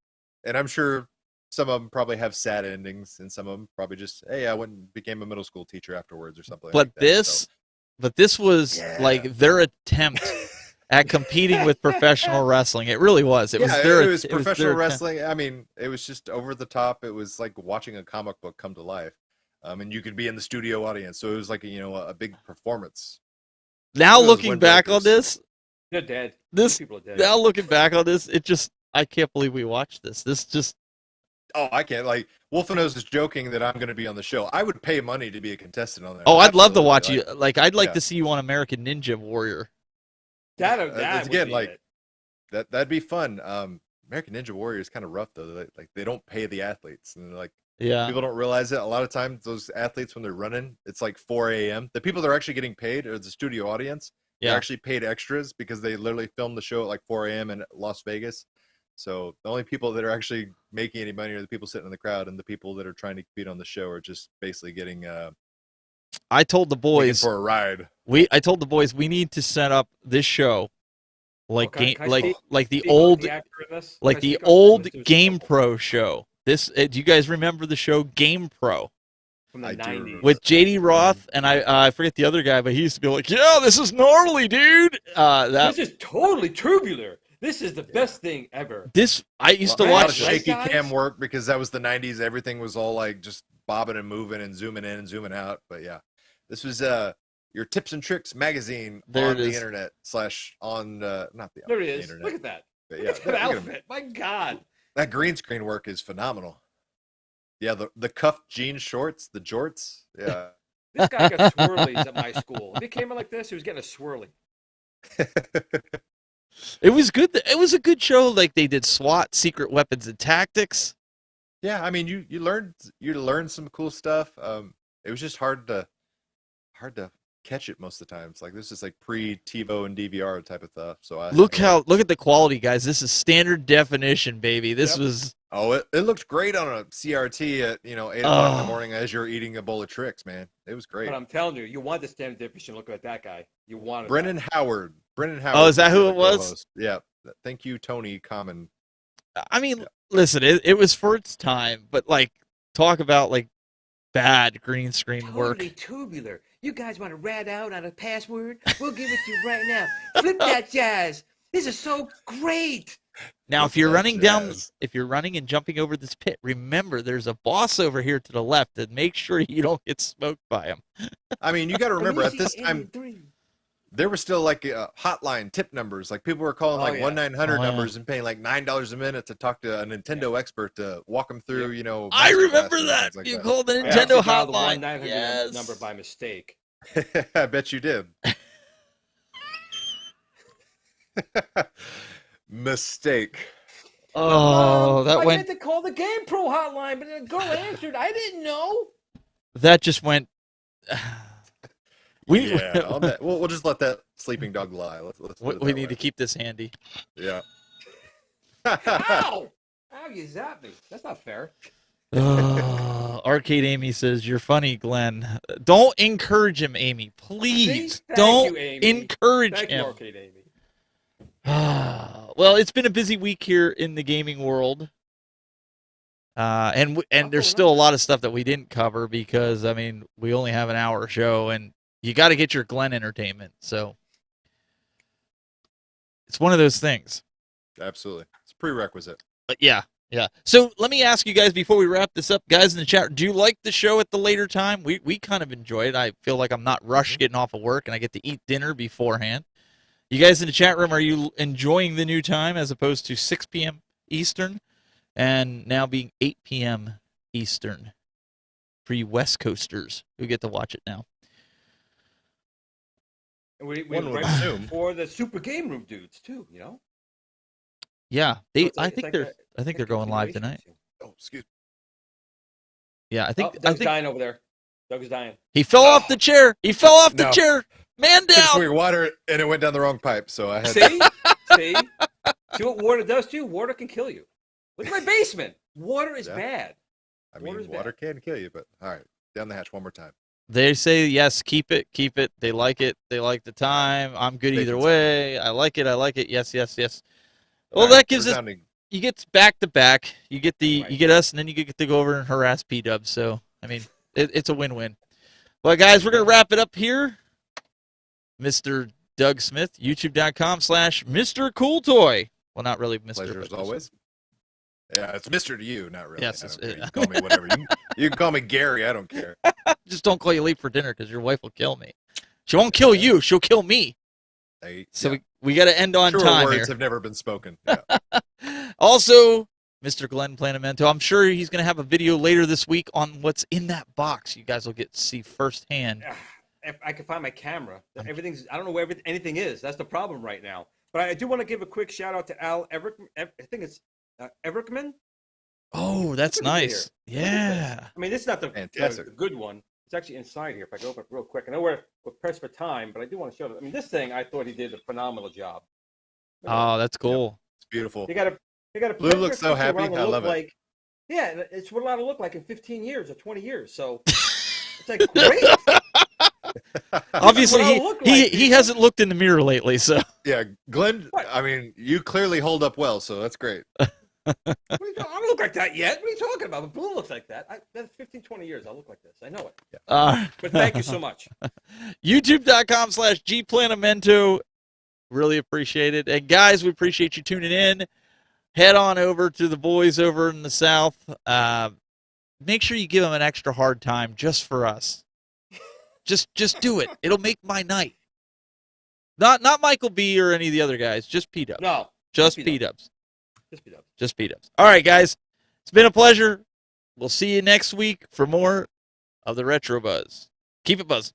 I'm sure some of them probably have sad endings, and some of them probably just, hey, I went and became a middle school teacher afterwards or something. But like that. this was Yeah. like their attempt at competing with professional wrestling. It really was. It was Yeah, their it was it professional their attempt. wrestling. I mean, it was just over the top. It was like watching a comic book come to life, and you could be in the studio audience. So it was like a big performance. Now those looking back on windbreakers. this, They're dead. This- These people are dead. now looking back on this, I can't believe we watched this. This just Oh, I can't. Like Wolfano's is joking that I'm going to be on the show. I would pay money to be a contestant on there. oh, I'd love to Absolutely. watch you. Like I'd like yeah. to see you on American Ninja Warrior. that Again, would be like- it. That'd be fun. American Ninja Warrior is kind of rough though. They don't pay the athletes, and like Yeah. people don't realize it. A lot of times, those athletes when they're running, it's like 4 a.m. The people that are actually getting paid are the studio audience. Yeah. They're actually paid extras because they literally film the show at like 4 a.m. in Las Vegas. So the only people that are actually making any money are the people sitting in the crowd, and the people that are trying to compete on the show are just basically getting I told the taken boys for a ride. I told the boys we need to set up this show like Okay, game can I speak- like the Speak on old the actor in this? like Can I the speak on old this? It was Game awful. Pro show. This do you guys remember the show Game Pro From the I do 90s. with JD Roth and I forget the other guy, but he used to be like, yeah, this is gnarly, dude. That This is totally tubular. This is the best thing ever. this I used to A lot of watch. Right, shaky guys? cam work because that was the 90s. Everything was all like just bobbing and moving and zooming in and zooming out. But yeah, this was your Tips and Tricks magazine There on it the is. internet / on not the, There the he is. internet. Look at that. But Look yeah, at that look at him. outfit. My God. That green screen work is phenomenal. Yeah, the cuffed jean shorts, the jorts. Yeah. This guy got swirlies at my school. If he came in like this, he was getting a swirly. It was good. It was a good show. Like they did SWAT, Secret Weapons and Tactics. Yeah, I mean, you learned some cool stuff. It was just hard to catch it most of the times. Like this is like pre TiVo and DVR type of stuff. So Look at the quality, guys. This is standard definition, baby. This Yep. was it looked great on a CRT at 8 o'clock in the Oh. morning as you're eating a bowl of tricks, man. It was great. But I'm telling you, you want the standard definition. Look at that guy. You wanted Brendan Howard. Oh, is that who the it was? co-host. Yeah. Thank you, Tony Common. I mean, Yeah. listen, it was for its time, but like talk about like bad green screen that. work. Totally tubular. You guys want to rat out on a password? We'll give it to you right now. Flip that jazz. This is so great. Now, if you're That running down, jazz. if you're running and jumping over this pit, remember there's a boss over here to the left, and make sure you don't get smoked by him. I mean, you got to remember at this time 83. there were still like hotline tip numbers. Like people were calling Oh, like yeah. 1-900 Oh, yeah. numbers and paying like $9 a minute to talk to a Nintendo expert to walk them through, you know. I master remember classes and that. things like You that. called the I Nintendo actually dialed the hotline. 1-900 Yes. number by mistake. I bet you did. Mistake. Oh, that I went. meant to call the Game Pro hotline, but the girl answered. I didn't know. That just went. We Yeah, on that, we'll just let that sleeping dog lie. Let's put it we that need way. to keep this handy. Yeah. Ow! Ow, you zapped me. That's not fair. Arcade Amy says you're funny, Glenn. Don't encourage him, Amy. Please See? Thank don't you, Amy. encourage Thank you, him. Arcade Amy. Well, it's been a busy week here in the gaming world, and there's still a lot of stuff that we didn't cover because I mean we only have an hour show, and you got to get your Glenn entertainment. So it's one of those things. Absolutely. It's a prerequisite. But yeah. So let me ask you guys before we wrap this up, guys in the chat, do you like the show at the later time? We kind of enjoy it. I feel like I'm not rushed getting off of work and I get to eat dinner beforehand. You guys in the chat room, are you enjoying the new time as opposed to 6 p.m. Eastern and now being 8 p.m. Eastern for you West Coasters who get to watch it now? And we One would right assume. for the Super Game Room dudes too. You know. Yeah, So they. it's like- I it's think like they're. a- I think a they're going live continuation. tonight. Oh, excuse me. Yeah, I think. Oh, I Doug's think dying over there. Doug is dying. he fell off the chair. He fell off the No. chair. Man Took down. sweet water and it went down the wrong pipe, so I had See? See what water does to you? Water can kill you. Look at my basement. Water is Yeah. bad. I mean, Water's water can kill you, but all right. Down the hatch one more time. They say yes, keep it. They like it. They like the time. I'm good They either can way. I like it. Yes. Well, All that right, gives us. resounding. You get back to back. You get Right. you get us, and then you get to go over and harass P-Dubs. So I mean, it's a win-win. Well, guys, we're gonna wrap it up here. Mr. Doug Smith, YouTube.com/Mr. Cool Toy. Well, not really Mr. Pleasure as but always. Yeah, it's Mr. to you, not really. Yes, I don't it's- care. You can call me whatever. You can call me Gary. I don't care. Just don't call you late for dinner because your wife will kill me. She won't kill you. She'll kill me. So yeah. we got to end on Truer time words here. have never been spoken. Yeah. Also, Mr. Glenn Planamento, I'm sure he's going to have a video later this week on what's in that box. You guys will get to see firsthand. If I can find my camera, everything's. I don't know where anything is. That's the problem right now. But I do want to give a quick shout out to Al Everett. I think it's Evereckman. Oh, that's Look at it nice. here. Look at Yeah. this. I mean, this is not the Fantastic. good one. It's actually inside here. If I go up real quick, I know we're pressed for time, but I do want to show it. I mean, this thing, I thought he did a phenomenal job. Look at Oh, that's cool. It's beautiful. that. You got a Blue looks so happy. I I love it. like, yeah, and it's what it ought to look like in 15 years or 20 years. So it's like great. Obviously, what I look like, he people. hasn't looked in the mirror lately, so Yeah, Glenn. What? I mean, you clearly hold up well, so that's great. I don't look like that yet. What are you talking about? But Blue looks like that. That's 15, 20 years. I'll look like this. I know it. But thank you so much. YouTube.com/GPlanamento. Really appreciate it. And guys, we appreciate you tuning in. Head on over to the boys over in the South. Make sure you give them an extra hard time just for us. Just do it. It'll make my night. Not Michael B or any of the other guys. Just P-Dubs. No, Just P-Dubs. P-Dubs. just be done. Just P-Dubs. All right, guys. It's been a pleasure. We'll see you next week for more of the Retro Buzz. Keep it buzzing.